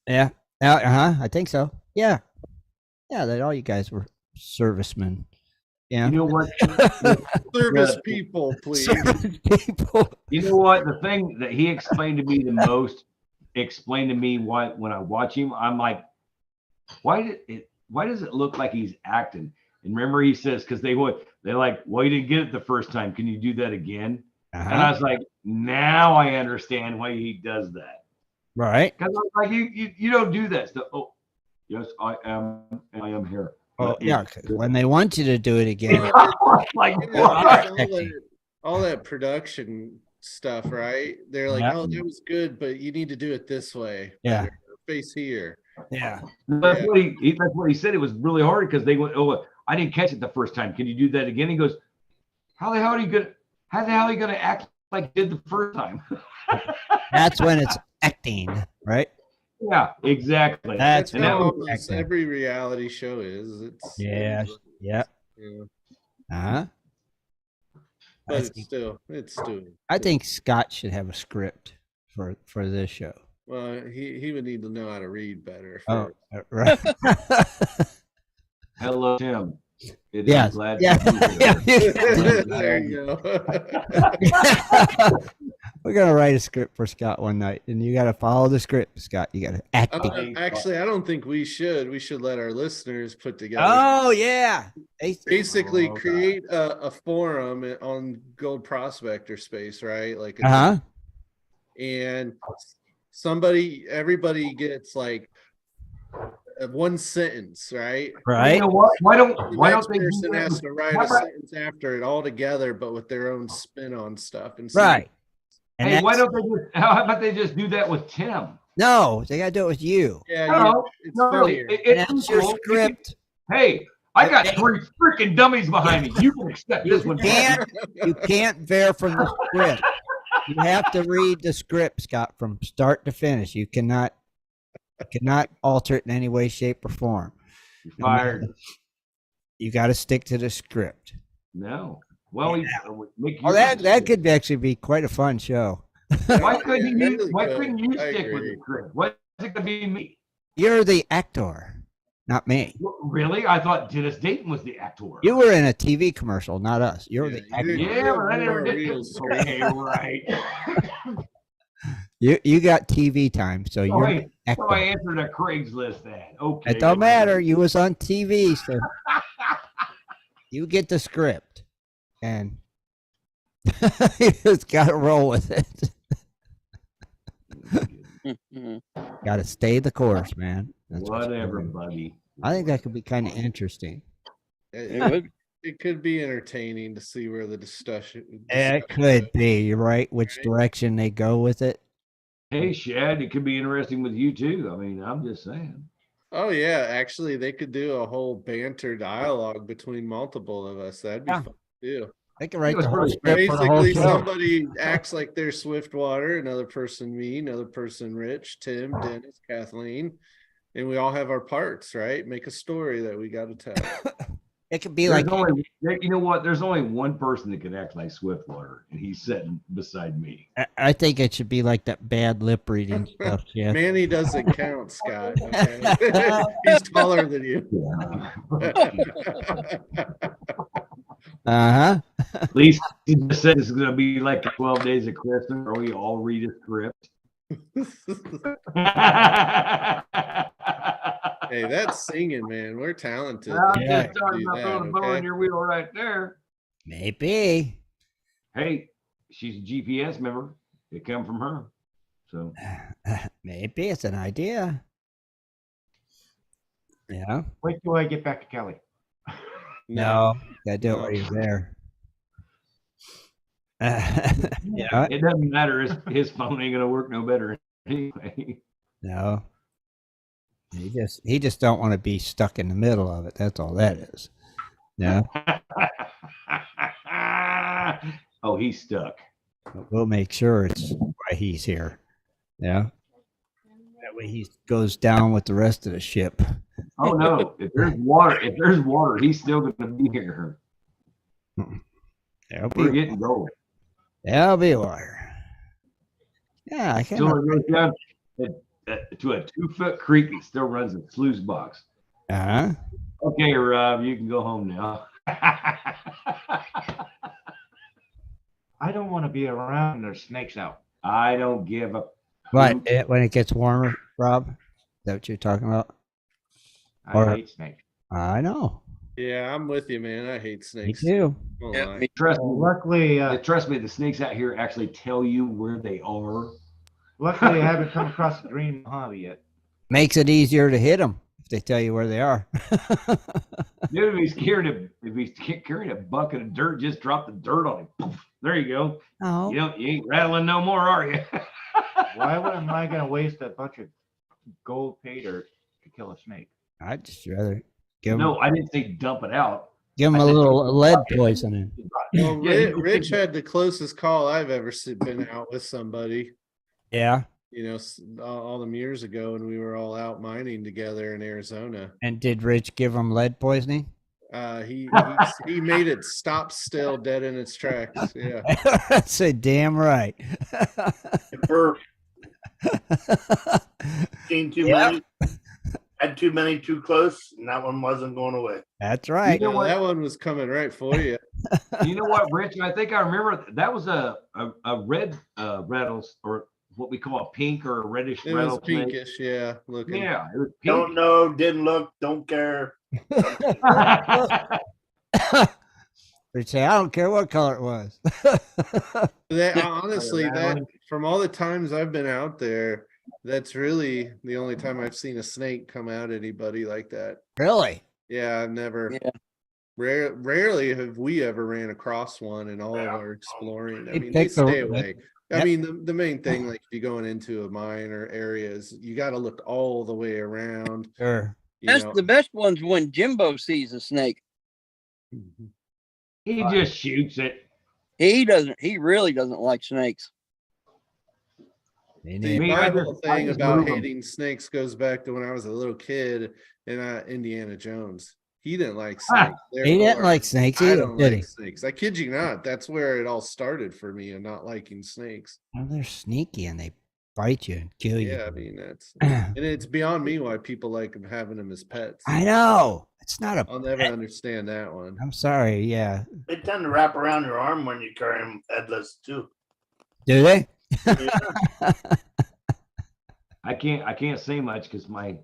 Yeah. I think so. Yeah. Yeah, that all you guys were servicemen. Yeah. You know what? Service people, please. Service people. You know what? The thing that he explained to me the most, explained to me why when I watch him, I'm like, why does it look like he's acting? And remember, he says, because they're like, well, you didn't get it the first time. Can you do that again? And I was like, now I understand why he does that. Right. Because I was like, you don't do that. So, oh, yes, I am here. Oh, yeah. When they want you to do it again. Like, all that production stuff, right? They're like, oh, that was good, but you need to do it this way. Yeah. Face here. Yeah. That's what he said. It was really hard because they went, oh, I didn't catch it the first time. Can you do that again? He goes, how the hell are you gonna act like you did the first time? That's when it's acting, right? Yeah, exactly. That's when how it's almost acting. every reality show is. It's Yeah. Yeah. yeah. But I it's still. I think Scott should have a script for this show. Well, he would need to know how to read better. Oh, first. right. Hello, Tim. It Yes. is glad Yeah. to be here. There you go. We're gonna write a script for Scott one night, and you got to follow the script, Scott. You got to act it. Actually, I don't think we should. We should let our listeners put together. Oh yeah. Basically, okay. create a forum on Gold Prospector space, right? Like, and everybody gets like one sentence, right? Right. You know what? Why The don't next they do person that? has to write How a about- sentence after it all together, but with their own spin on stuff. And Right. And Hey, that's- how about they just do that with Tim? No, they got to do it with you. Yeah, No, it's no, funnier. it- And it's that's your cool. script. Hey, I got 3 freaking dummies behind me. You can accept this one. You can't veer from the script. You have to read the script, Scott, from start to finish. You cannot alter it in any way, shape, or form. You're fired. You got to stick to the script. No. Well, make Oh, that could actually be quite a fun show. Why couldn't Yeah, you? really Why could. couldn't you I stick with agree. the script? Why is it gonna be me? You're the actor, not me. Really? I thought Dennis Dayton was the actor. You were in a TV commercial, not us. You're the Yeah, actor. Yeah, but I never More did. real story. Okay, right. You got TV time, so you're Wait, the so I actor. answered a Craigslist ad. Okay. It don't matter. You was on TV, so you get the script, and you just got to roll with it. Got to stay the course, man. That's what's Whatever, important. buddy. I think that could be kind of interesting. It could be entertaining to see where the discussion. It could be. You're right. Which direction they go with it? Hey, Shad, it could be interesting with you too. I mean, I'm just saying. Oh yeah, actually, they could do a whole banter dialogue between multiple of us. That'd be Yeah. fun too. They can write was the whole really script for the whole Basically, show. somebody acts like they're Swiftwater, another person me, another person Rich, Tim, Dennis, Kathleen, and we all have our parts, right? Make a story that we got to tell. It could be There's like only, you know what? There's only one person that can act like Swiftwater, and he's sitting beside me. I think it should be like that bad lip reading stuff. Yeah. Manny doesn't count, Scott. Okay? He's taller than you. Uh-huh. At least he just said it's going to be like 12 days of Christmas, or we all read a script. Hey, that's singing, man. We're talented. I'm Yeah. just talking about throwing a bow in your wheel right there. Maybe. Hey, she's a GPS member. It come from her. So Maybe it's an idea. Yeah. Wait till I get back to Kelly. No, gotta do it while you're there. Yeah. it doesn't matter. His phone ain't gonna work no better anyway. No. He just don't want to be stuck in the middle of it. That's all that is. Yeah. Oh, he's stuck. But we'll make sure it's why he's here. Yeah. That way he goes down with the rest of the ship. Oh no! If there's water, he's still gonna be here. We're getting going. There'll be water. Yeah, I can't. So it goes down to a 2-foot creek. It still runs a sluice box. Uh-huh. Okay, Rob, you can go home now. I don't want to be around when there's snakes out. I don't give a. What? When it gets warmer, Rob? Is that what you're talking about? I hate snakes. I know. Yeah, I'm with you, man. I hate Me snakes. too. Won't Yeah, lie. me- Trust me. Luckily, Trust me. The snakes out here actually tell you where they are. luckily, I haven't come across the green hobby yet. Makes it easier to hit them if they tell you where they are. Dude, if he's carrying a bucket of dirt, just drop the dirt on him. Poof, there you go. Oh. You ain't rattling no more, are you? Why am I going to waste a bunch of gold pay dirt to kill a snake? I'd just rather give them, No, I didn't say dump it out. give them a little lead poisoning. Well, Yeah, Rich had the closest call I've ever been out with somebody. Yeah. You know, all them years ago when we were all out mining together in Arizona. And did Rich give them lead poisoning? He made it stop still, dead in its tracks. Yeah. That's a damn right. For seen too many, had too many too close, and that one wasn't going away. That's right. You know what? That one was coming right for you. You know what, Rich? I think I remember that was a red rattles, or what we call a pink or a reddish It was rattlesnake. pinkish, yeah. Looking. Yeah, it was Don't pink. know, didn't look, don't care. Rich say, I don't care what color it was. That honestly, that from all the times I've been out there, that's really the only time I've seen a snake come out at anybody like that. Really? Yeah, I've never. Yeah. Rarely have we ever ran across one in all of our exploring. I They mean, they pick the- stay away. I Yep. mean, the main thing, like if you're going into a mine or areas, you got to look all the way around. Sure. You That's know. the best ones when Jimbo sees a snake. He just shoots it. He doesn't. He really doesn't like snakes. They See, need- I my whole just- I thing just about move 'em. hating snakes goes back to when I was a little kid and Indiana Jones. He didn't like snakes. He didn't Therefore, like snakes I either, don't did like he? snakes. I kid you not. That's where it all started for me and not liking snakes. Well, they're sneaky and they bite you and kill you. Yeah, I mean that's and it's beyond me why people like having them as pets. I know. It's not a I'll never pet. understand that one. I'm sorry. Yeah. They tend to wrap around your arm when you carry them headless too. Do they? I can't say much because my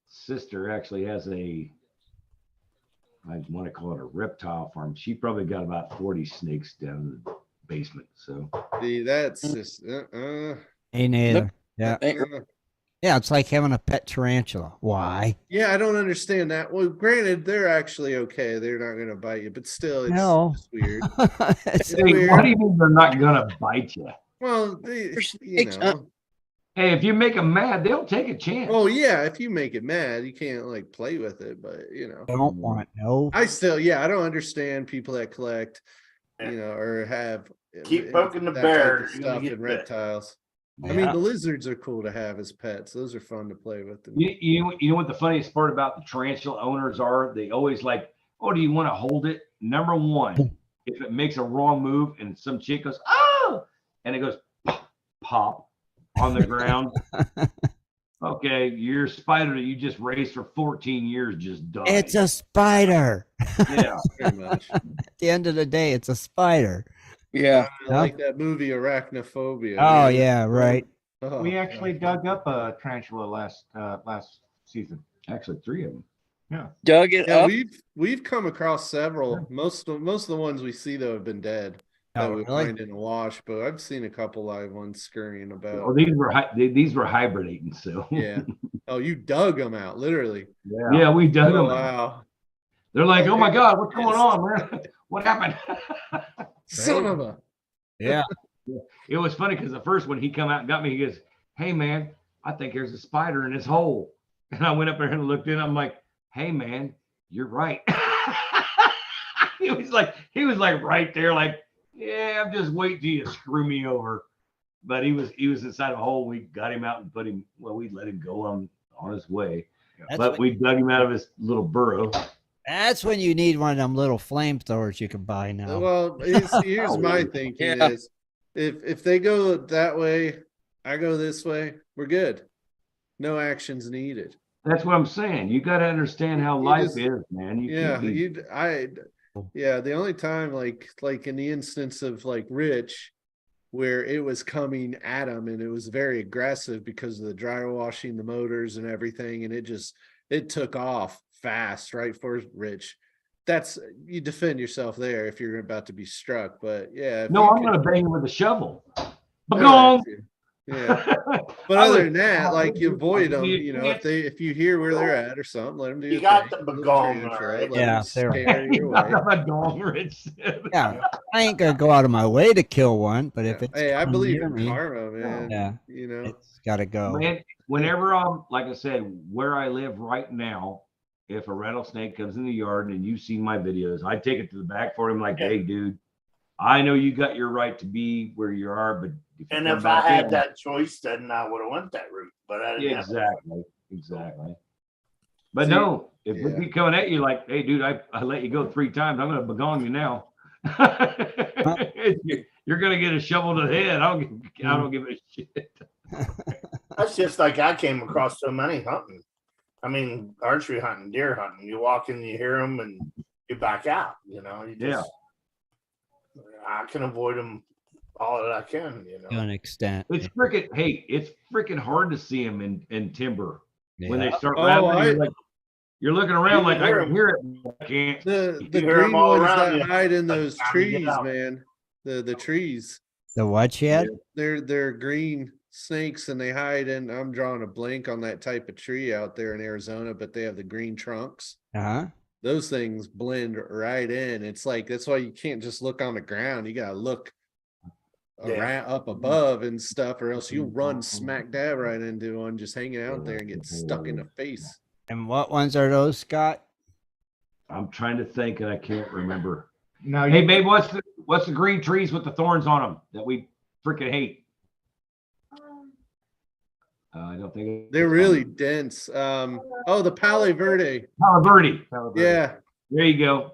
sister actually has I want to call it a reptile farm. She probably got about 40 snakes down in the basement. So See, that's just Ain't neither. Yeah. Ain't- yeah, It's like having a pet tarantula. Why? I don't understand that. Well, granted, they're actually okay. They're not gonna bite you, but still, it's No. just weird. It's- It's weird. what do you mean they're not gonna bite you? Well, they, There's you snakes, know, Hey, if you make them mad, they'll take a chance. Oh yeah, if you make it mad, you can't like play with it, but you know. Don't want no. I don't understand people that collect, or have Keep poking the that bear, type of you're gonna stuff get and bit. reptiles. I Yeah. mean, the lizards are cool to have as pets. Those are fun to play with. You know what the funniest part about the tarantula owners are? They always like, oh, do you want to hold it? Number one, if it makes a wrong move and some chick goes, oh, and it goes pop on the ground. Okay, your spider that you just raised for 14 years just died. It's a spider. Yeah, Pretty much. At the end of the day, it's a spider. Yeah. I like that movie Arachnophobia. Oh yeah, right. Oh, We actually dug up a tarantula last season. actually 3 of them. Yeah. Dug it yeah, up. we've come across several. Most of the ones we see though have been dead. That Oh, we really? find in a wash, but I've seen a couple live ones scurrying about. Oh, these were hibernating, so Yeah. Oh, you dug them out, literally. yeah, we dug Oh them. wow. They're like, oh my God, what's going on, man? What happened? Son of a. Yeah. It was funny because the first one he come out and got me. He goes, hey man, I think there's a spider in this hole. And I went up there and looked in. I'm like, hey man, you're right. he was like right there, like, yeah, I'm just waiting till you screw me over. But he was inside a hole. We got him out and put him. Well, we let him go on his way. That's But when, we dug him out of his little burrow. that's when you need one of them little flamethrowers you can buy now. Well, here's my thinking Yeah. is if they go that way, I go this way, we're good. No actions needed. That's what I'm saying. You got to understand how You life just- is, man. You Yeah, can't be, the only time like in the instance of like Rich, where it was coming at him and it was very aggressive because of the dry washing the motors and everything, and it took off fast right for Rich. That's you defend yourself there if you're about to be struck, but yeah. if no, you I'm can- going to bang him with a shovel. Oh, Bagong. yeah. But I other would- than that, like you avoid them, You can't- if you hear where they're at or something, let them do. You their got thing. the Little bagong, tarantula, alright. let Yeah, them they're- scare you Not away. a bagong, Rich. Yeah, I ain't gonna go out of my way to kill one, but if it's Hey, I coming believe near in me, karma, man. yeah, You know, it's gotta go. Man, whenever I'm, like I said, where I live right now, if a rattlesnake comes in the yard and you've seen my videos, I take it to the back for him, like, hey, dude, I know you got your right to be where you are, but And if I had that choice, then I would have went that route. But I didn't. exactly. But See, no, if we yeah. keep coming at you like, hey, dude, I let you go 3 times, I'm gonna bagong you now. You're gonna get a shovel to the head. I don't give a shit. That's just like I came across so many hunting. I mean, archery hunting, deer hunting. You walk in, you hear them, and you back out. You know, I can avoid them all that I can. You To know, an extent. It's freaking hard to see them in timber when they Yeah. start Oh, rattling. You're looking around You like can I hear can hear it. but I can't. the You hear 'em green all ones around that you. hide in By the those time you get trees, out. man. The trees. The what shed? They're green snakes and they hide in. I'm drawing a blank on that type of tree out there in Arizona, but they have the green trunks. Uh-huh. Those things blend right in. It's like that's why you can't just look on the ground. You gotta look around up above and stuff, or else you'll run smack dab right into one just hanging out there and get stuck in the face. And what ones are those, Scott? I'm trying to think and I can't remember. No, Hey, babe, what's the green trees with the thorns on them that we freaking hate? I don't think They're really dense. The Palo Verde. Palo Verde. Yeah. There you go.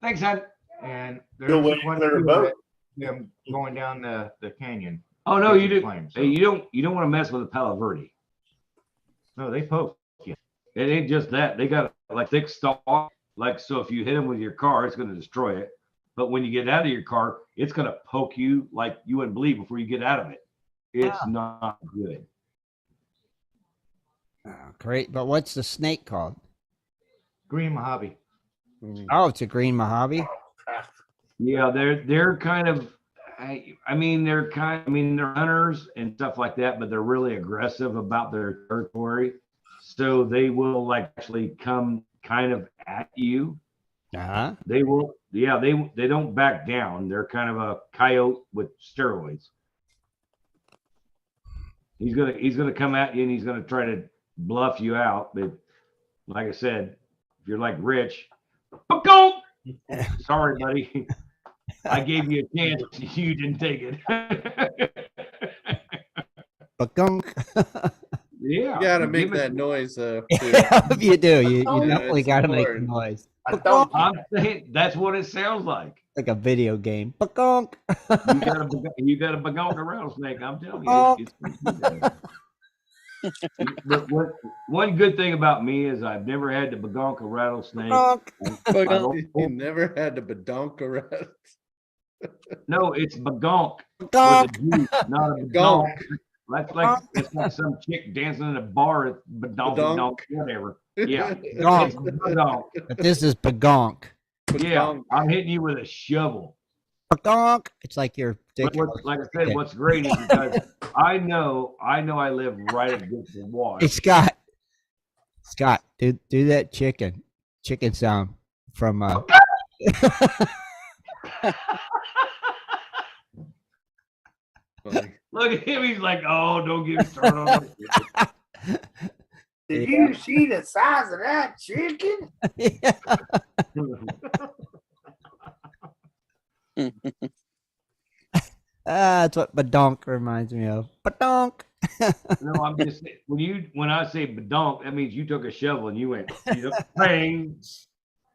Thanks, hon. And You'll there's wait one for their too boat. that- them going down the canyon. Oh no, you do. Flames, Hey, you don't want to mess with a Palo Verde. No, they poke. It ain't just that. They got like thick stalk. Like, so if you hit them with your car, it's going to destroy it. But when you get out of your car, it's going to poke you like you wouldn't believe before you get out of it. It's not good. Oh, great. But what's the snake called? Green Mojave. Oh, it's a green Mojave. Yeah, they're kind of, they're hunters and stuff like that, but they're really aggressive about their territory. So they will like actually come kind of at you. Uh-huh. They will, yeah, they don't back down. They're kind of a coyote with steroids. He's gonna come at you and he's gonna try to bluff you out. But like I said, if you're like Rich, go. Sorry, buddy. I gave you a chance. You didn't take it. Ba-gunk. Yeah. You gotta make give it- that noise too. If you do, you Oh, yeah, definitely it's got to make a important. noise. I don't. I'm saying that's what it sounds like. Like a video game. Ba-gunk. You got a bagonga rattlesnake. I'm telling you, it's pretty good. But one good thing about me is I've never had the bagonka rattlesnake. Ba-gunk. You never had to badonk around. No, it's bagonk with a Ba-gunk. G, not a bagonk. That's like it's like some chick dancing in a bar at badonk, Badonk. whatever. Yeah, Gonk. it's badonk. But this is bagonk. Yeah, Badonk. I'm hitting you with a shovel. Bagonk. It's like your But like I said, what's great is because I know I live right against the Hey, water. Scott. Scott, do that chicken sound from Funny. Look at him, he's like, oh, don't get me started on that. Did you see the size of that chicken? That's what badonk reminds me of. Badonk. No, I'm just saying, when I say badonk, that means you took a shovel and you went, bang.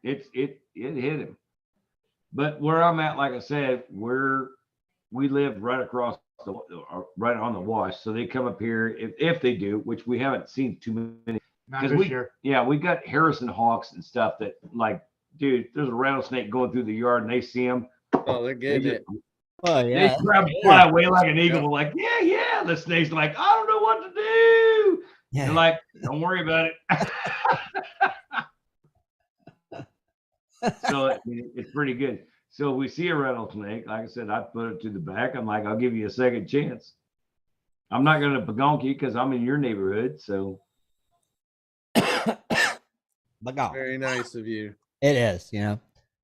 It hit him. But where I'm at, like I said, we live right across right on the wash, so they come up here if they do, which we haven't seen too many. Not Because this year. yeah, we got Harrison hawks and stuff that like, dude, there's a rattlesnake going through the yard and they see him. Oh, they're They getting just, it. Oh they yeah. grab fly away like an eagle, like, yeah. The snake's like, I don't know what to do. Yeah. They're like, don't worry about it. So it's pretty good. So if we see a rattlesnake, like I said, I put it to the back. I'm like, I'll give you a second chance. I'm not going to bagonk you because I'm in your neighborhood. So Bagonk. Very nice of you. It is,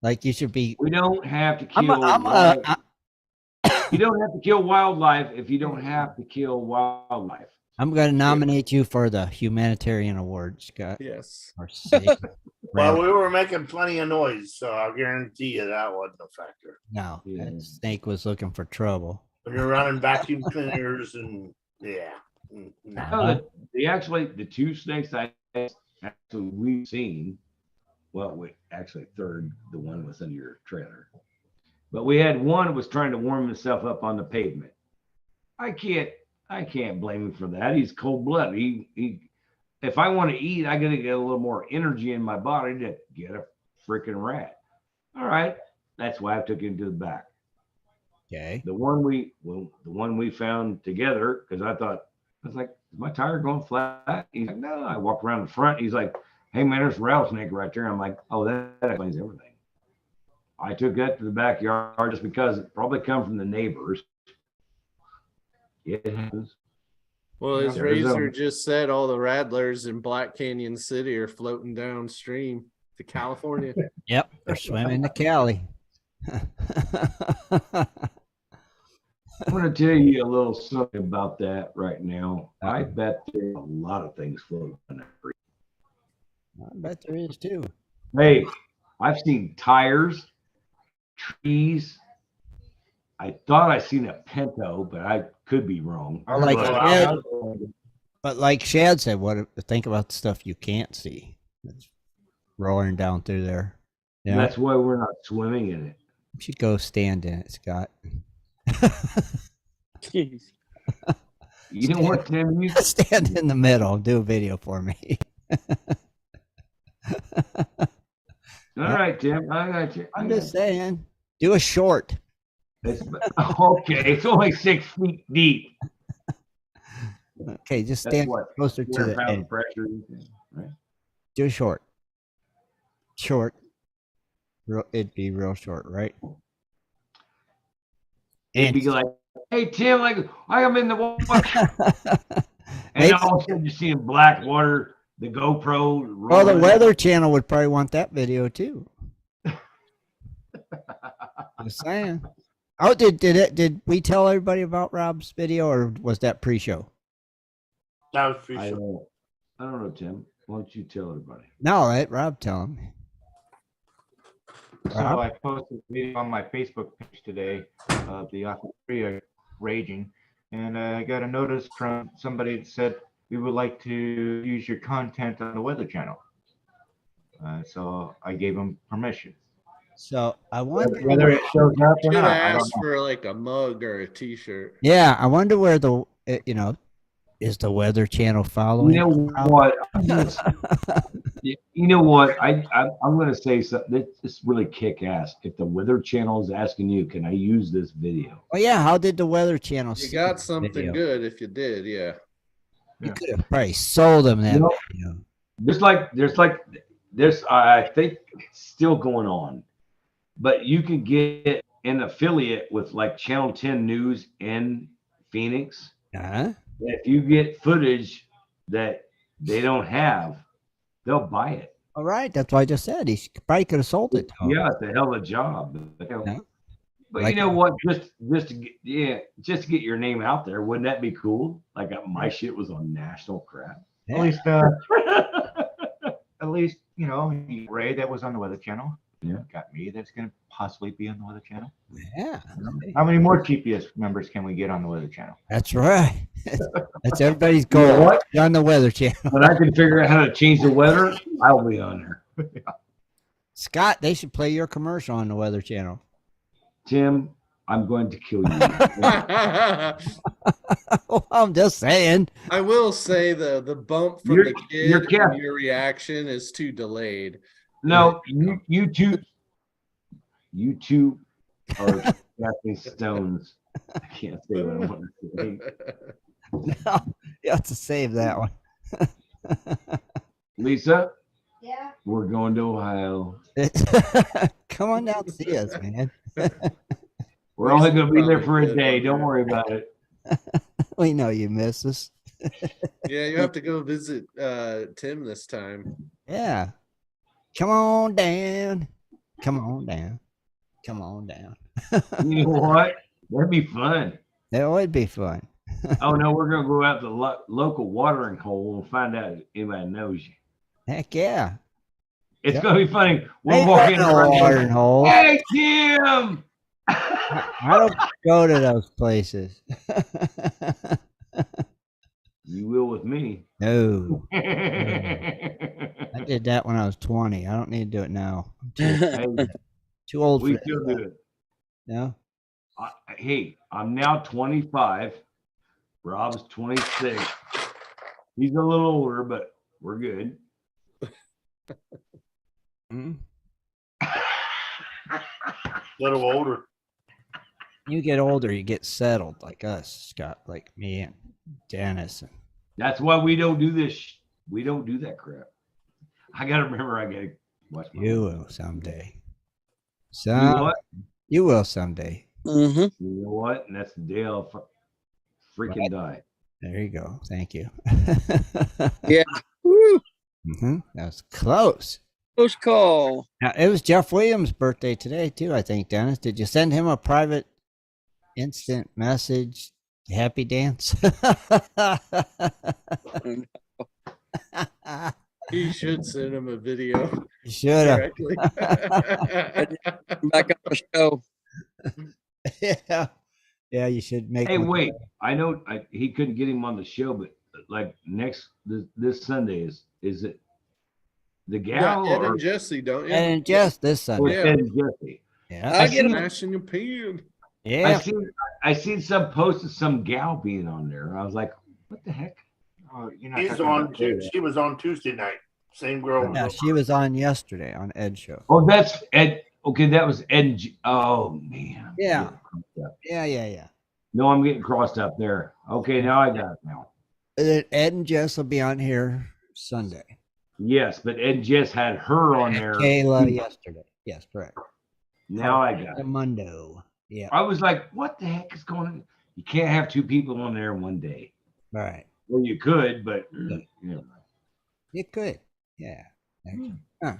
like you should be. we don't have to I'm kill. You don't have to kill wildlife if you don't have to kill wildlife. I'm going to nominate you for the humanitarian award, Scott. Yes. Or save Well, we were making plenty of noise, so I guarantee you that wasn't a factor. No, Yeah. that snake was looking for trouble. When you're running vacuum cleaners and yeah. No. No, the two snakes actually we've seen. Well, third, the one was in your trailer. But we had one that was trying to warm himself up on the pavement. I can't blame him for that. He's cold blooded. He if I want to eat, I gotta get a little more energy in my body to get a freaking rat. All right. That's why I took him to the back. Okay. The one we found together, because I was like, is my tire going flat? He's like, no. I walked around the front. He's like, hey man, there's a rattlesnake right there. I'm like, oh, that explains everything. I took that to the backyard just because it probably come from the neighbors. It happens. Well, as There's Razor just said, all the rattlers in Black Canyon City are floating downstream to California. Yep, they're swimming to Cali. I'm going to tell you a little something about that right now. I bet there's a lot of things floating on that creek. I bet there is too. Hey, I've seen tires, trees. I thought I seen a pinto, but I could be wrong. Or like But Shad, but like Shad said, think about the stuff you can't see. It's rolling down through there. Yeah, that's why we're not swimming in it. you should go stand in it, Scott. Jeez. You know what, Tim? You Stand in the middle. Do a video for me. all right, Tim. I got you. I'm just saying. Do a short. Okay, it's only 6 feet deep. Okay, just That's stand what, closer to 400 the pound edge. pressure, right? Do a short. Short. It'd be real short, right? It'd be like, hey Tim, like I am in the water, and all of a sudden you see in black water, the GoPro. Well, the rolling. Weather Channel would probably want that video too. Just saying. Oh, did we tell everybody about Rob's video, or was that pre-show? That was pretty I sure. don't know, Tim. Why don't you tell everybody? No, let Rob tell him. So I posted a video on my Facebook page today of the Australia raging, and I got a notice from somebody that said we would like to use your content on the Weather Channel. So I gave them permission. So I wonder Whether it shows up or Should not, I don't ask know. for like a mug or a T-shirt. Yeah, I wonder where the is the Weather Channel following? You know what? You know what? I'm going to say something. It's really kick ass. If the Weather Channel is asking you, can I use this video? Oh yeah, how did the Weather Channel? You see got the something video? good if you did, yeah. You could have probably sold them that No. video. There's I think it's still going on, but you can get an affiliate with like Channel 10 News in Phoenix. Huh? If you get footage that they don't have, they'll buy it. All right, that's what I just said. He probably could have sold it to him. Yeah, it's a hell of a job. Yeah. But Like- you know what? Just to get your name out there, wouldn't that be cool? Like my shit was on national crap. Yeah. At least Ray that was on the Weather Channel. Yeah. Got me that's going to possibly be on the Weather Channel. Yeah, How many more GPS members can we get on the Weather Channel? that's right. That's everybody's You know goal. what? Be on the Weather Channel. When I can figure out how to change the weather, I'll be on there. Scott, they should play your commercial on the Weather Channel. Tim, I'm going to kill you. I'm just saying. I will say the bump from You're- the kid you're and careful. your reaction is too delayed. No, you two are Stepping Stones. I can't say what I want to say. No, you have to save that one. Lisa, Yeah. we're going to Ohio. Come on down and see us, man. We're only going to be there for a day. Don't worry about it. We know you miss us. Yeah, you have to go visit Tim this time. Yeah. Come on down. Come on down. Come on down. You know what? That'd be fun. That would be fun. Oh no, we're gonna go out to the local watering hole and find out if anybody knows you. Heck yeah. It's Yeah. gonna be funny. We'll Ain't walk got in no there. watering hole. Hey Tim! I don't go to those places. You will with me. No. Hey, I did that when I was 20. I don't need to do it now. I'm too old for we that. still do it. No? Hey, I'm now 25. Rob's 26. He's a little older, but we're good. Mm. Little older. You get older, you get settled like us, Scott, like me and Dennis. That's why we don't do this. We don't do that crap. I gotta remember. I gotta watch my. You will someday. You know what? You will someday. Mm-hmm. You know what? And that's the day I'll freaking Right. die. There you go. Thank you. Yeah. Woo. That was close. Close call. Now, it was Jeff Williams' birthday today, too, I think, Dennis. Did you send him a private instant message? Happy dance? You should send him a video You should have. directly. Back on the show. Yeah. Yeah, you should make Hey, him- wait! I know he couldn't get him on the show, but like this Sunday is it the Yeah, gal Ed or and Jesse, don't you? And just this or Sunday. Yeah. Ed and Jesse? Yeah. I get him. Smashing a pan. Yeah. I seen some post of some gal being on there. I was like, what the heck? Oh, you're not He's talking on. about Ray. She was on Tuesday night. Same girl. Yeah, she was on yesterday on Ed Show. Oh, that's Ed. Okay, that was Ed. Oh man. Yeah. Yeah. No, I'm getting crossed up there. Okay, now I got it now. And then Ed and Jess will be on here Sunday. Yes, but Ed just had her on there. Kayla yesterday. Yes, correct. Now I got it. Mundo. Yeah. I was like, what the heck is going on? You can't have two people on there in one day. All right. Well, you could, but you know. You could. Yeah. Huh.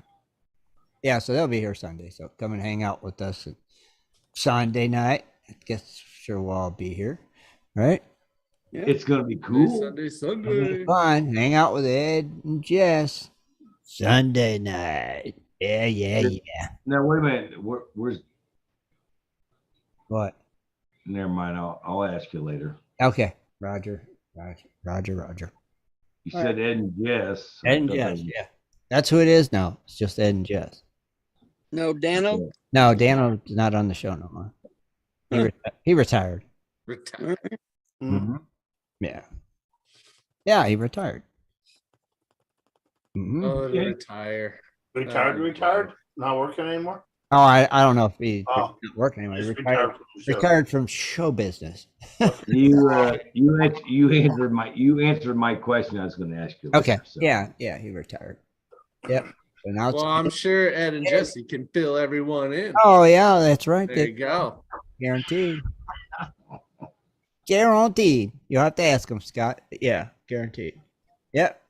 Yeah, so they'll be here Sunday. So come and hang out with us Sunday night. I guess sure we'll all be here. Right? It's gonna be cool. Sunday. Fun. Hang out with Ed and Jess. Sunday night. Yeah. Now wait a minute. Where's? What? Never mind. I'll ask you later. Okay. Roger. You said Ed and Jess. Ed and Jess, yeah. That's who it is now. It's just Ed and Jess. No, Dano. No, Dano's not on the show no more. He retired. Retire. Mm. Yeah. Yeah, he retired. Mhm. Oh, to Okay. retire. Retired? Not working anymore? Oh, I don't know if he's Oh. not working anymore. He Just retired, from the show. retired from show business. You answered my question. I was going to ask you. Okay. later, so. Yeah, he retired. Yep. So now it's, Well, I'm sure Ed and Jesse can fill everyone in. oh yeah, that's right. There you go. Guaranteed. Guaranteed. You'll have to ask him, Scott. Yeah, guaranteed. Yep.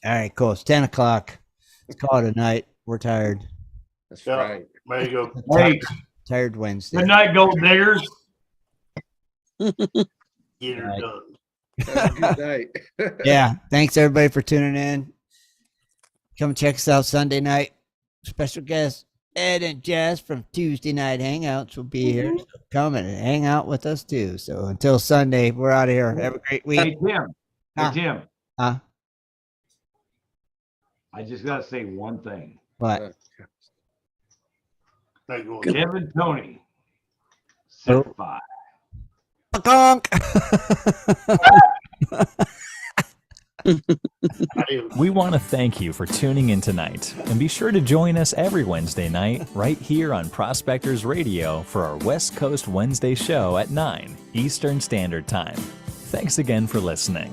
All right, cool. It's 10 o'clock. Let's call it a night. We're tired. That's Yeah. right. There you go. Hey, Tired Wednesday. good night, gold diggers. Get her Right. done. Have a good night. Yeah. Thanks everybody for tuning in. Come check us out Sunday night. Special guest Ed and Jess from Tuesday Night Hangouts will be here. So come and hang out with us too. So until Sunday, we're out of here. Have a great Hey, week. Tim. Huh? Hey, Tim. Huh? I just got to say one thing. What? There you go. Kevin Tony. Oh. Certified. Conk. Adios. We want to thank you for tuning in tonight, and be sure to join us every Wednesday night right here on Prospectors Radio for our West Coast Wednesday show at 9 Eastern Standard Time. Thanks again for listening.